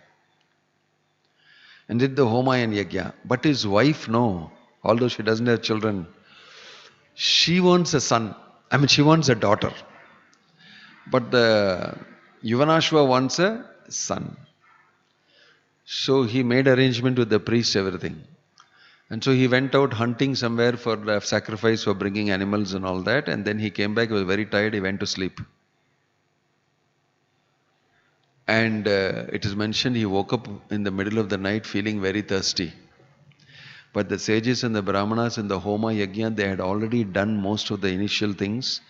And did the Homa and Yajna. But his wife, no, although she doesn't have children, she wants a son. She wants a daughter. But the Yuvanashva wants a son. So he made arrangement with the priest, everything. And so he went out hunting somewhere for the sacrifice for bringing animals and all that. And then he came back, he was very tired, he went to sleep. And it is mentioned he woke up in the middle of the night feeling very thirsty. But the sages and the Brahmanas in the Homa Yajna, they had already done most of the initial things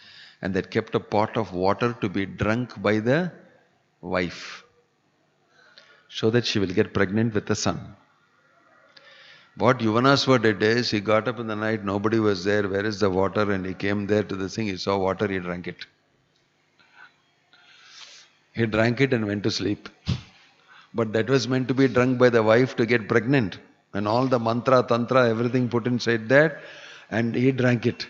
and they kept a pot of water to be drunk by the wife so that she will get pregnant with a son. What Yuvanasva did is, he got up in the night, nobody was there, where is the water? And he came there to the thing, he saw water, he drank it. He drank it and went to sleep. But that was meant to be drunk by the wife to get pregnant. And all the mantra, tantra, everything put inside that, and he drank it.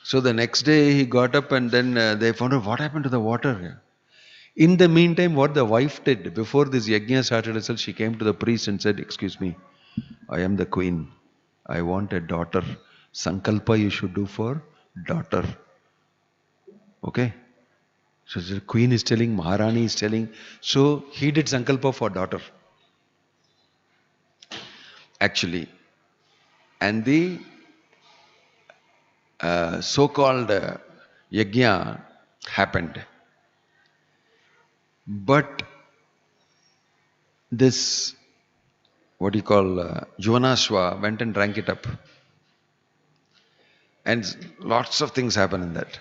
So the next day he got up and then they found out what happened to the water. In the meantime, what the wife did, before this yajna started itself, she came to the priest and said, excuse me, I am the queen. I want a daughter. Sankalpa you should do for daughter. Okay? So the queen is telling, Maharani is telling. So he did Sankalpa for daughter. Actually. And the so-called yajna happened. But this, what you call, Yuvanashva went and drank it up. And lots of things happen in that.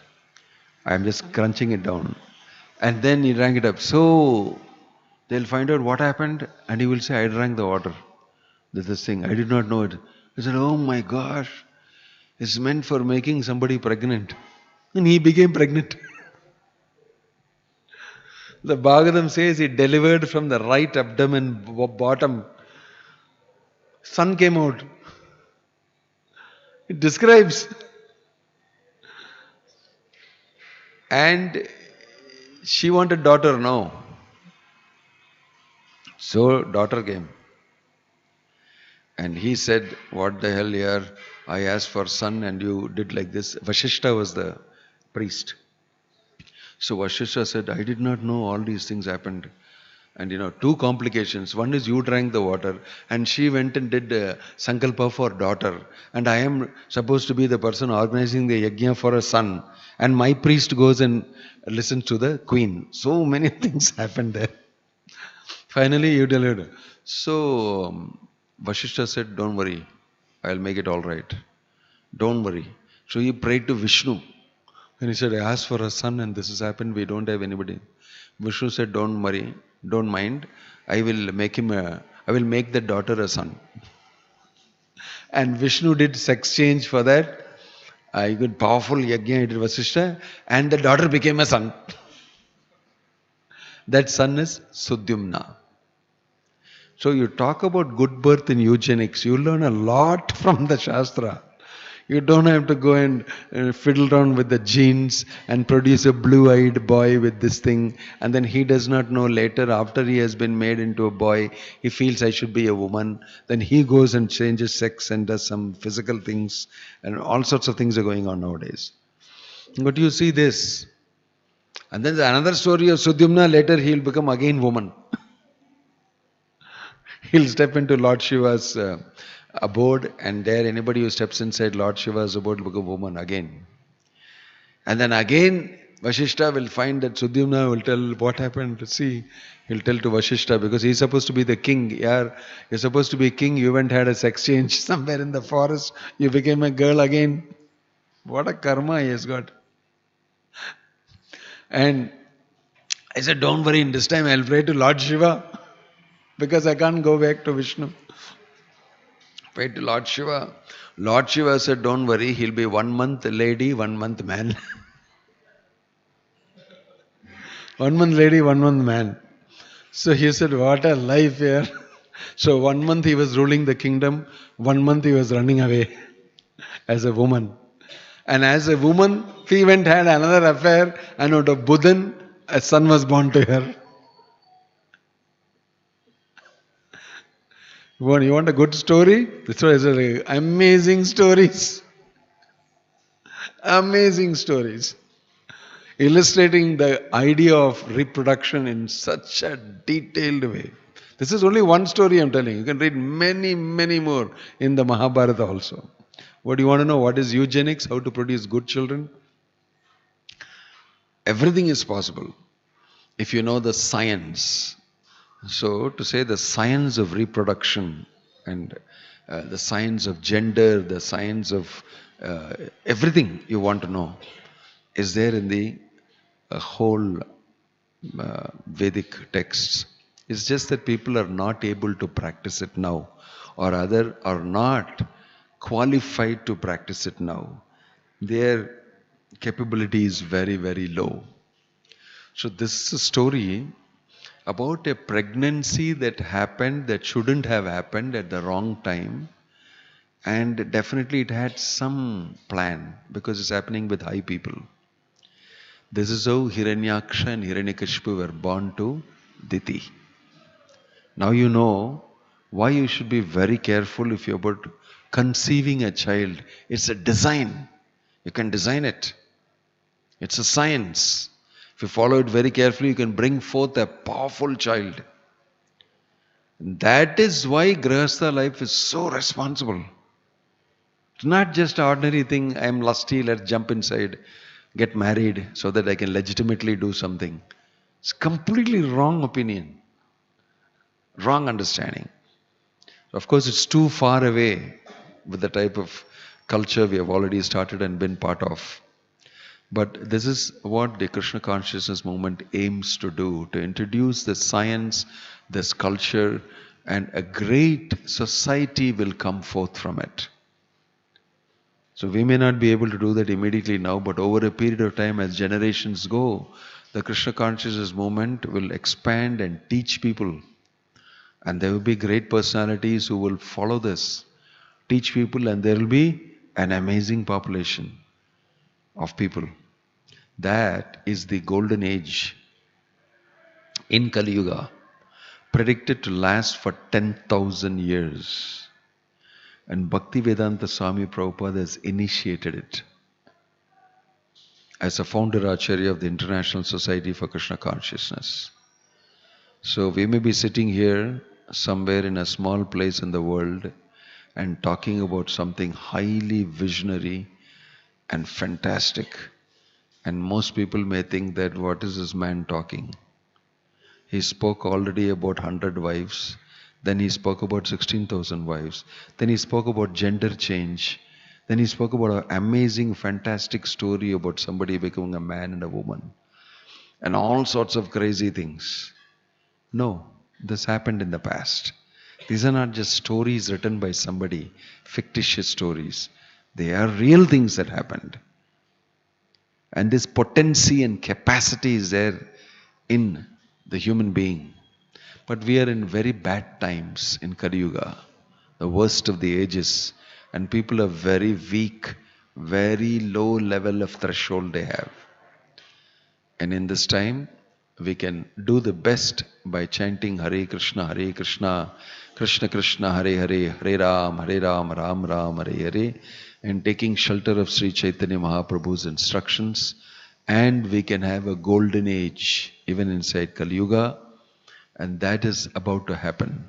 I am just crunching it down. And then he drank it up. So they'll find out what happened and he will say, I drank the water. This thing, I did not know it. He said, oh my gosh, it's meant for making somebody pregnant. And he became pregnant. The Bhagavatam says he delivered from the right abdomen bottom. Son came out. It describes. And she wanted daughter now. So daughter came. And he said, what the hell here? I asked for son and you did like this. Vashishta was the priest. So Vashishta said, I did not know all these things happened. And two complications. One is you drank the water and she went and did Sankalpa for daughter. And I am supposed to be the person organizing the yajna for a son. And my priest goes and listens to the queen. So many things happened there. Finally you delivered. So Vashishta said, don't worry. I'll make it all right. Don't worry. So he prayed to Vishnu. And he said, I asked for a son and this has happened. We don't have anybody. Vishnu said, don't worry. Don't mind. I will make him I will make the daughter a son. And Vishnu did sex change for that. He got powerful yajna, he did Vasishtha, and the daughter became a son. That son is Sudyumna. So you talk about good birth in eugenics, you learn a lot from the Shastra. You don't have to go and fiddle around with the genes and produce a blue-eyed boy with this thing, and then he does not know later, after he has been made into a boy, he feels I should be a woman. Then he goes and changes sex and does some physical things, and all sorts of things are going on nowadays. But you see this, and then another story of Sudyumna, later he will become again woman. He'll step into Lord Shiva's abode, and there anybody who steps inside Lord Shiva's abode will become a woman again. And then again Vasishtha will find that Sudyumna will tell what happened. See, he'll tell to Vasishtha, because he's supposed to be the king. Yeah, you're supposed to be king, you haven't had a sex change somewhere in the forest, you became a girl again. What a karma he has got. And I said, don't worry, in this time I'll pray to Lord Shiva, because I can't go back to Vishnu. Pray to Lord Shiva. Lord Shiva said, don't worry, he'll be 1 month lady, 1 month man. 1 month lady, 1 month man. So he said, what a life here. So 1 month he was ruling the kingdom, 1 month he was running away as a woman. And as a woman, he went had another affair, and out of Budhan, a son was born to her. You want a good story? This was amazing stories. Amazing stories. Illustrating the idea of reproduction in such a detailed way. This is only one story I'm telling you. You can read many, many more in the Mahabharata also. What do you want to know? What is eugenics? How to produce good children? Everything is possible if you know the science. So, to say the science of reproduction and the science of gender, the science of everything you want to know is there in the whole Vedic texts. It's just that people are not able to practice it now, or rather are not qualified to practice it now. Their capability is very, very low. So this is a story about a pregnancy that happened that shouldn't have happened at the wrong time, and definitely it had some plan because it's happening with high people. This is how Hiranyaksha and Hiranyakashipu were born to Diti. Now you know why you should be very careful if you're about conceiving a child. It's a design. You can design it. It's a science. If you follow it very carefully, you can bring forth a powerful child. That is why Grihastha life is so responsible. It's not just an ordinary thing, I am lusty, let's jump inside, get married so that I can legitimately do something. It's completely wrong opinion. Wrong understanding. Of course, it's too far away with the type of culture we have already started and been part of. But this is what the Krishna consciousness movement aims to do, to introduce the science, this culture, and a great society will come forth from it. So we may not be able to do that immediately now, but over a period of time, as generations go, the Krishna consciousness movement will expand and teach people. And there will be great personalities who will follow this, teach people, and there will be an amazing population of people. That is the golden age in Kali Yuga, predicted to last for 10,000 years. And Bhaktivedanta Swami Prabhupada has initiated it as a founder Acharya of the International Society for Krishna Consciousness. So we may be sitting here somewhere in a small place in the world and talking about something highly visionary and fantastic. And most people may think that what is this man talking? He spoke already about 100 wives. Then he spoke about 16,000 wives. Then he spoke about gender change. Then he spoke about an amazing, fantastic story about somebody becoming a man and a woman. And all sorts of crazy things. No, this happened in the past. These are not just stories written by somebody, fictitious stories. They are real things that happened. And this potency and capacity is there in the human being. But we are in very bad times in Kali Yuga, the worst of the ages, and people are very weak, very low level of threshold they have. And in this time, we can do the best by chanting Hare Krishna, Krishna Krishna, Hare Hare, Hare Ram, Ram Ram, Hare Hare, and taking shelter of Sri Chaitanya Mahaprabhu's instructions. And we can have a golden age even inside Kali Yuga, and that is about to happen.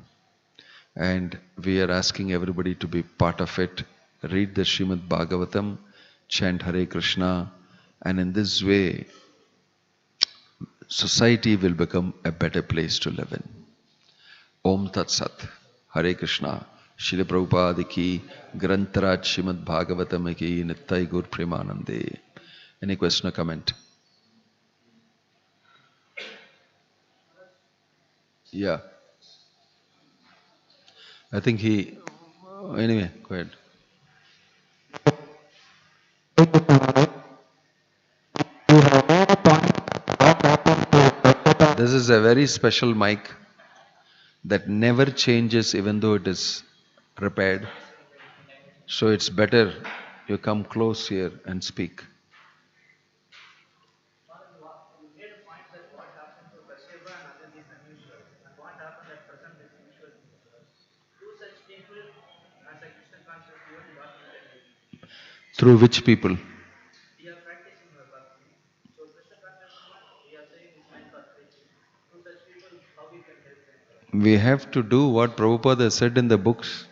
And we are asking everybody to be part of it. Read the Srimad Bhagavatam, chant Hare Krishna, and in this way, society will become a better place to live in. Om Tat Sat. Hare Krishna. Srila Prabhupada ki, Grantaraj Srimad Bhagavatam ki, Nittai Gur Premanande. Any question or comment? Yeah. I think he. Anyway, go ahead. This is a very special mic that never changes even though it is repaired. So it's better you come close here and speak. Through which people? We have to do what Prabhupada said in the books.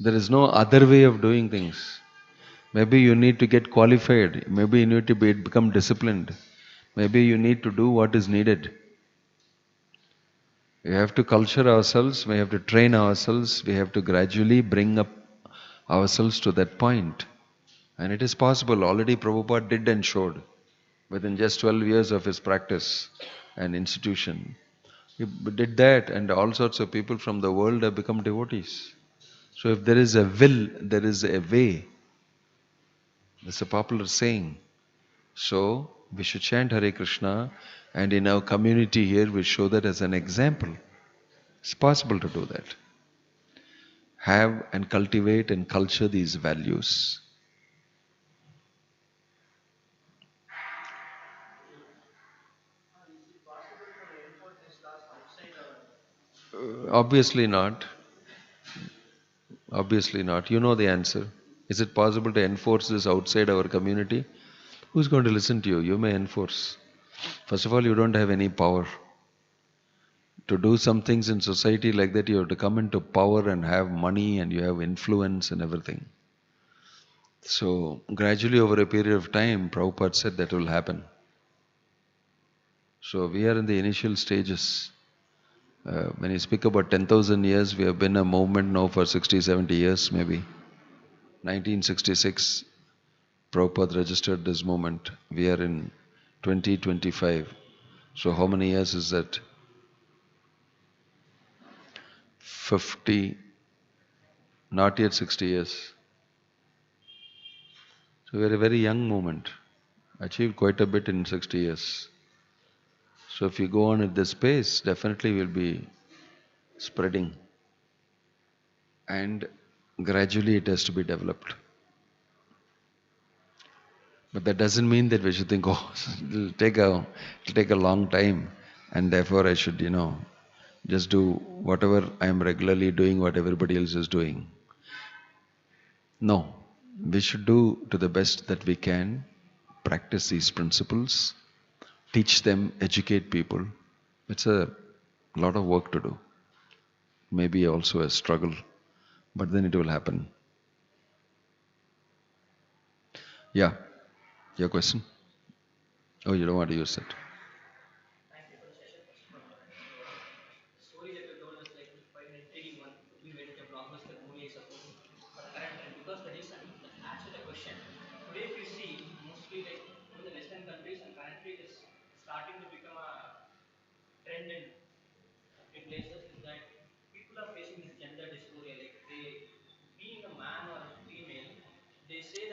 There is no other way of doing things. Maybe you need to get qualified. Maybe you need to become disciplined. Maybe you need to do what is needed. We have to culture ourselves. We have to train ourselves. We have to gradually bring up ourselves to that point. And it is possible. Already Prabhupada did and showed within just 12 years of his practice and institution. He did that, and all sorts of people from the world have become devotees. So if there is a will, there is a way. That's a popular saying. So we should chant Hare Krishna, and in our community here we show that as an example. It's possible to do that. Have and cultivate and culture these values. Obviously not. Obviously not. You know the answer. Is it possible to enforce this outside our community? Who's going to listen to you? You may enforce. First of all, you don't have any power. To do some things in society like that, you have to come into power and have money and you have influence and everything. So, gradually over a period of time, Prabhupada said that will happen. So, we are in the initial stages. When you speak about 10,000 years, we have been a movement now for 60, 70 years maybe. 1966, Prabhupada registered this movement. We are in 2025. So, how many years is that? 50, not yet 60 years. So we are a very young movement, achieved quite a bit in 60 years. So if you go on at this pace, definitely we'll be spreading. And gradually it has to be developed. But that doesn't mean that we should think, oh, it'll take a long time, and therefore I should, just do whatever I am regularly doing, what everybody else is doing. No, we should do to the best that we can, practice these principles, teach them, educate people. It's a lot of work to do. Maybe also a struggle, but then it will happen. Yeah, your question? Oh, you don't want to use it.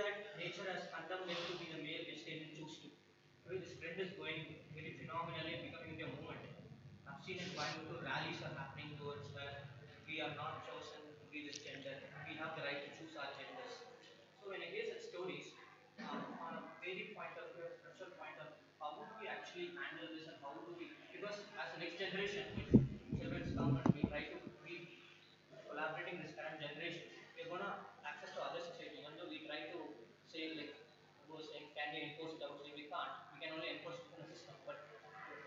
that nature has condemned them to be the male which they didn't choose to. This trend is going very phenomenally and becoming a movement. I've seen in Coimbatore rallies are happening towards where we are not chosen to be this gender. We have the right to choose our genders. So when I hear such stories, on a Vedic point of view, a spiritual point of view, how do we actually handle this and how do we, because as the next generation, if children come and we try to be collaborating this current generation, we're going to access to other society. Even though we try to say, like, who was saying, can we enforce it outside? We can't. We can only enforce within the system. But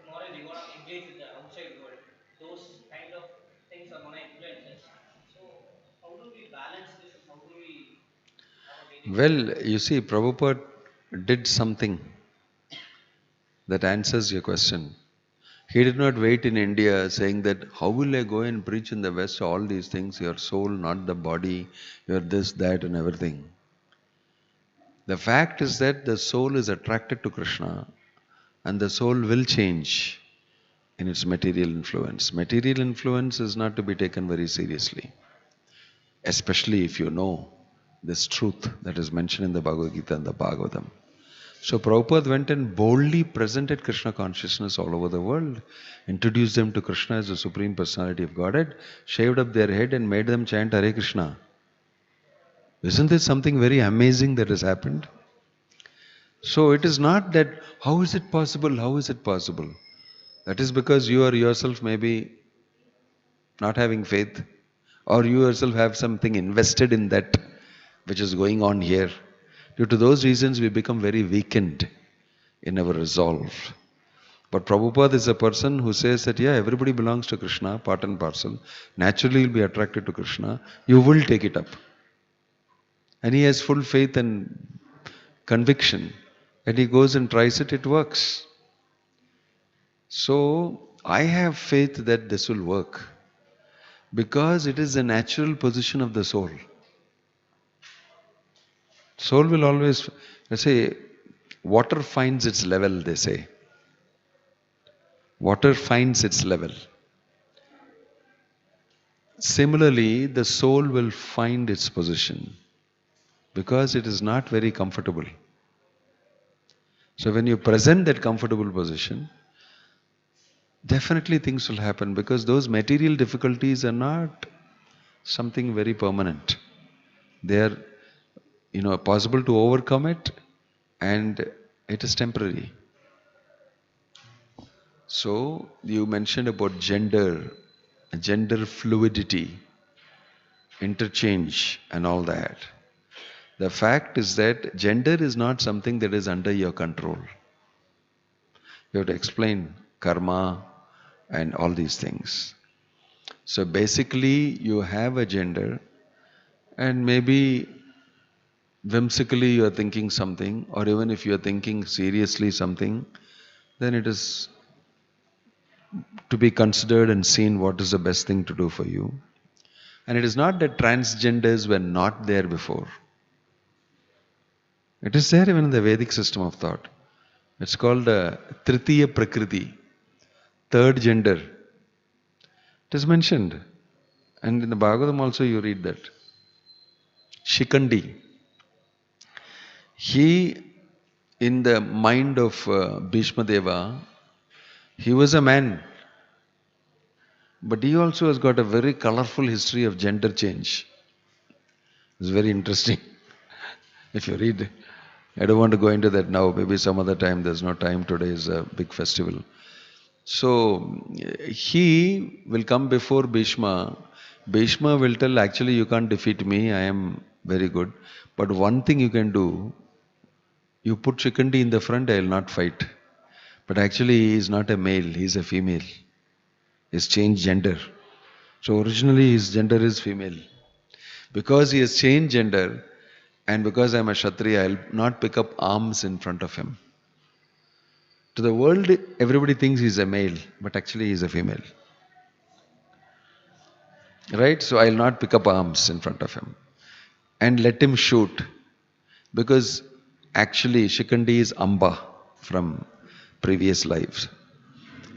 tomorrow we want to engage with the outside world. Those kind of things are going to influence us. So, how do we balance this and how do we have a Vedic Well, society? you see, Prabhupada did something that answers your question. He did not wait in India saying that, how will I go and preach in the West all these things? Your soul, not the body, your this, that, and everything. The fact is that the soul is attracted to Krishna and the soul will change in its material influence. Material influence is not to be taken very seriously, especially if you know this truth that is mentioned in the Bhagavad Gita and the Bhagavatam. So Prabhupada went and boldly presented Krishna consciousness all over the world, introduced them to Krishna as the Supreme Personality of Godhead, shaved up their head and made them chant Hare Krishna. Isn't this something very amazing that has happened? So it is not that, how is it possible? How is it possible? That is because you are yourself maybe not having faith, or you yourself have something invested in that which is going on here. Due to those reasons, we become very weakened in our resolve. But Prabhupada is a person who says that, yeah, everybody belongs to Krishna, part and parcel. Naturally, you'll be attracted to Krishna. You will take it up. And he has full faith and conviction. And he goes and tries it, it works. So, I have faith that this will work. Because it is the natural position of the soul. Soul will always, let's say, water finds its level, they say. Water finds its level. Similarly, the soul will find its position because it is not very comfortable. So when you present that comfortable position, definitely things will happen because those material difficulties are not something very permanent. They are, possible to overcome it and it is temporary. So you mentioned about gender fluidity, interchange and all that. The fact is that gender is not something that is under your control. You have to explain karma and all these things. So basically, you have a gender, and maybe whimsically you are thinking something, or even if you are thinking seriously something, then it is to be considered and seen what is the best thing to do for you. And it is not that transgenders were not there before. It is there even in the Vedic system of thought. It's called Tritiya Prakriti, third gender. It is mentioned. And in the Bhagavatam also you read that. Shikandi. He, in the mind of Bhishma Deva, he was a man. But he also has got a very colorful history of gender change. It's very interesting. If you read, I don't want to go into that now. Maybe some other time. There's no time. Today is a big festival. So he will come before Bhishma. Bhishma will tell, actually, you can't defeat me. I am very good. But one thing you can do, you put Shikandi in the front, I will not fight. But actually, he is not a male, he is a female. He's changed gender. So originally, his gender is female. Because he has changed gender, and because I am a Kshatriya, I will not pick up arms in front of him. To the world, everybody thinks he's a male, but actually, he's a female. Right? So I will not pick up arms in front of him. And let him shoot. Because actually, Shikandi is Amba from previous lives.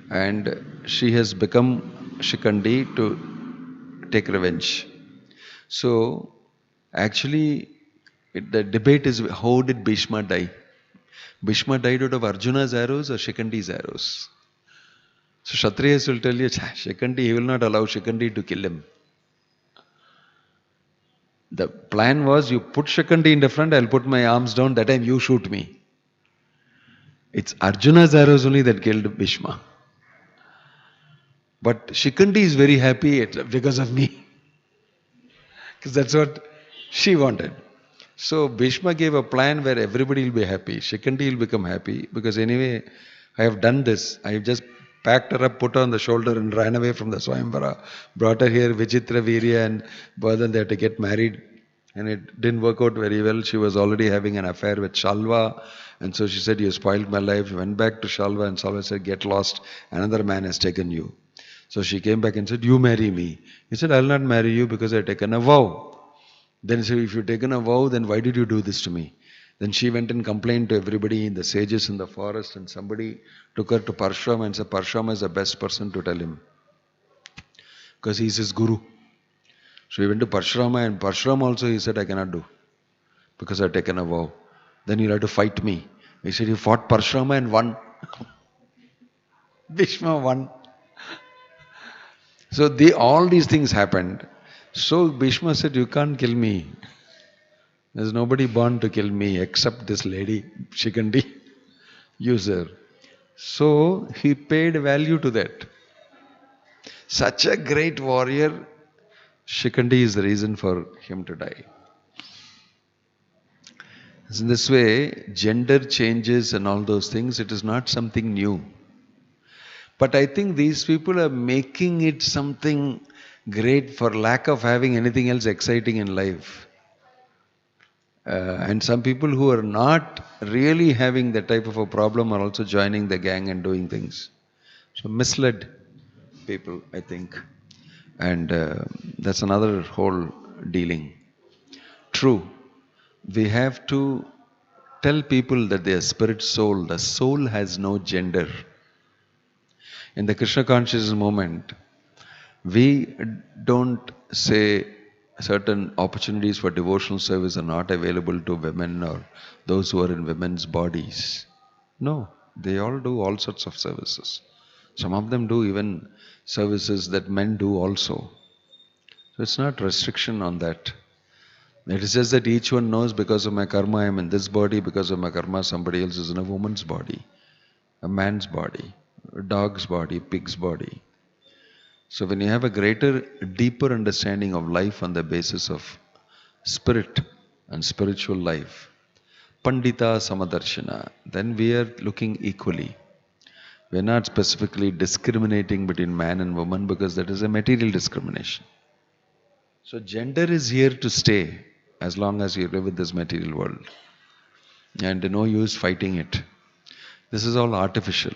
And she has become Shikandi to take revenge. So, actually, The debate is, how did Bhishma die? Bhishma died out of Arjuna's arrows or Shikandi's arrows? So Kshatriyas will tell you, Shikandi, he will not allow Shikandi to kill him. The plan was, you put Shikandi in the front, I'll put my arms down, that time you shoot me. It's Arjuna's arrows only that killed Bhishma. But Shikandi is very happy because of me. Because that's what she wanted. So Bhishma gave a plan where everybody will be happy. Shikandi will become happy because anyway, I have done this. I have just packed her up, put her on the shoulder and ran away from the Swayamvara. Brought her here, Vichitra Virya, and Bodhan, they had to get married. And it didn't work out very well. She was already having an affair with Shalva. And so she said, you spoiled my life. She went back to Shalva and Shalva said, get lost. Another man has taken you. So she came back and said, you marry me. He said, I'll not marry you because I've taken a vow. Then he said, if you've taken a vow, then why did you do this to me? Then she went and complained to everybody, in the sages in the forest, and somebody took her to Parshurama and said, Parshurama is the best person to tell him. Because he's his guru. So he went to Parshurama, and Parshurama also he said, I cannot do. Because I've taken a vow. Then you'll have to fight me. He said, he fought Parshurama and won. Bhishma won. So all these things happened. So Bhishma said, you can't kill me. There's nobody born to kill me except this lady, Shikandi, user. So he paid value to that. Such a great warrior, Shikandi is the reason for him to die. In this way, gender changes and all those things, it is not something new. But I think these people are making it something great for lack of having anything else exciting in life. And some people who are not really having that type of a problem are also joining the gang and doing things. So misled people, I think. And that's another whole dealing. True, we have to tell people that they are spirit soul. The soul has no gender. In the Krishna consciousness movement, we don't say certain opportunities for devotional service are not available to women or those who are in women's bodies. No, they all do all sorts of services. Some of them do even services that men do also. So it's not restriction on that. It is just that each one knows, because of my karma I am in this body, because of my karma somebody else is in a woman's body, a man's body, a dog's body, pig's body. So when you have a greater, deeper understanding of life on the basis of spirit and spiritual life, Pandita Samadarshana, then we are looking equally. We are not specifically discriminating between man and woman, because that is a material discrimination. So gender is here to stay as long as you live in this material world. And no use fighting it. This is all artificial.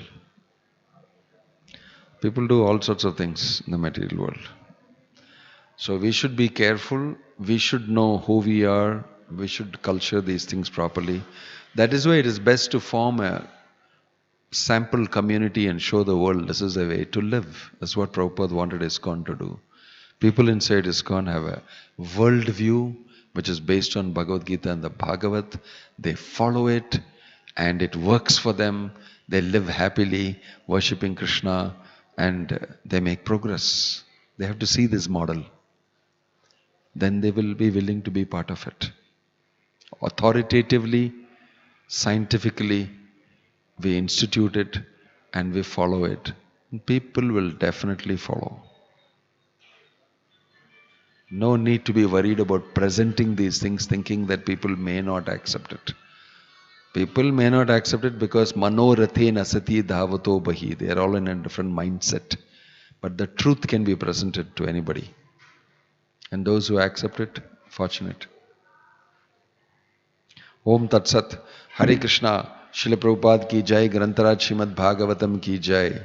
People do all sorts of things in the material world. So we should be careful. We should know who we are. We should culture these things properly. That is why it is best to form a sample community and show the world this is a way to live. That's what Prabhupada wanted ISKCON to do. People inside ISKCON have a world view which is based on Bhagavad Gita and the Bhagavat. They follow it and it works for them. They live happily, worshipping Krishna, and they make progress. They have to see this model. Then they will be willing to be part of it. Authoritatively, scientifically, we institute it and we follow it. People will definitely follow. No need to be worried about presenting these things thinking that people may not accept it. People may not accept it because manorathe nasati dhavato bahi. They are all in a different mindset. But the truth can be presented to anybody. And those who accept it, fortunate. Om Tat Sat. Hare Krishna. Srila Prabhupada ki jai. Grantaraj Srimad Bhagavatam ki jai.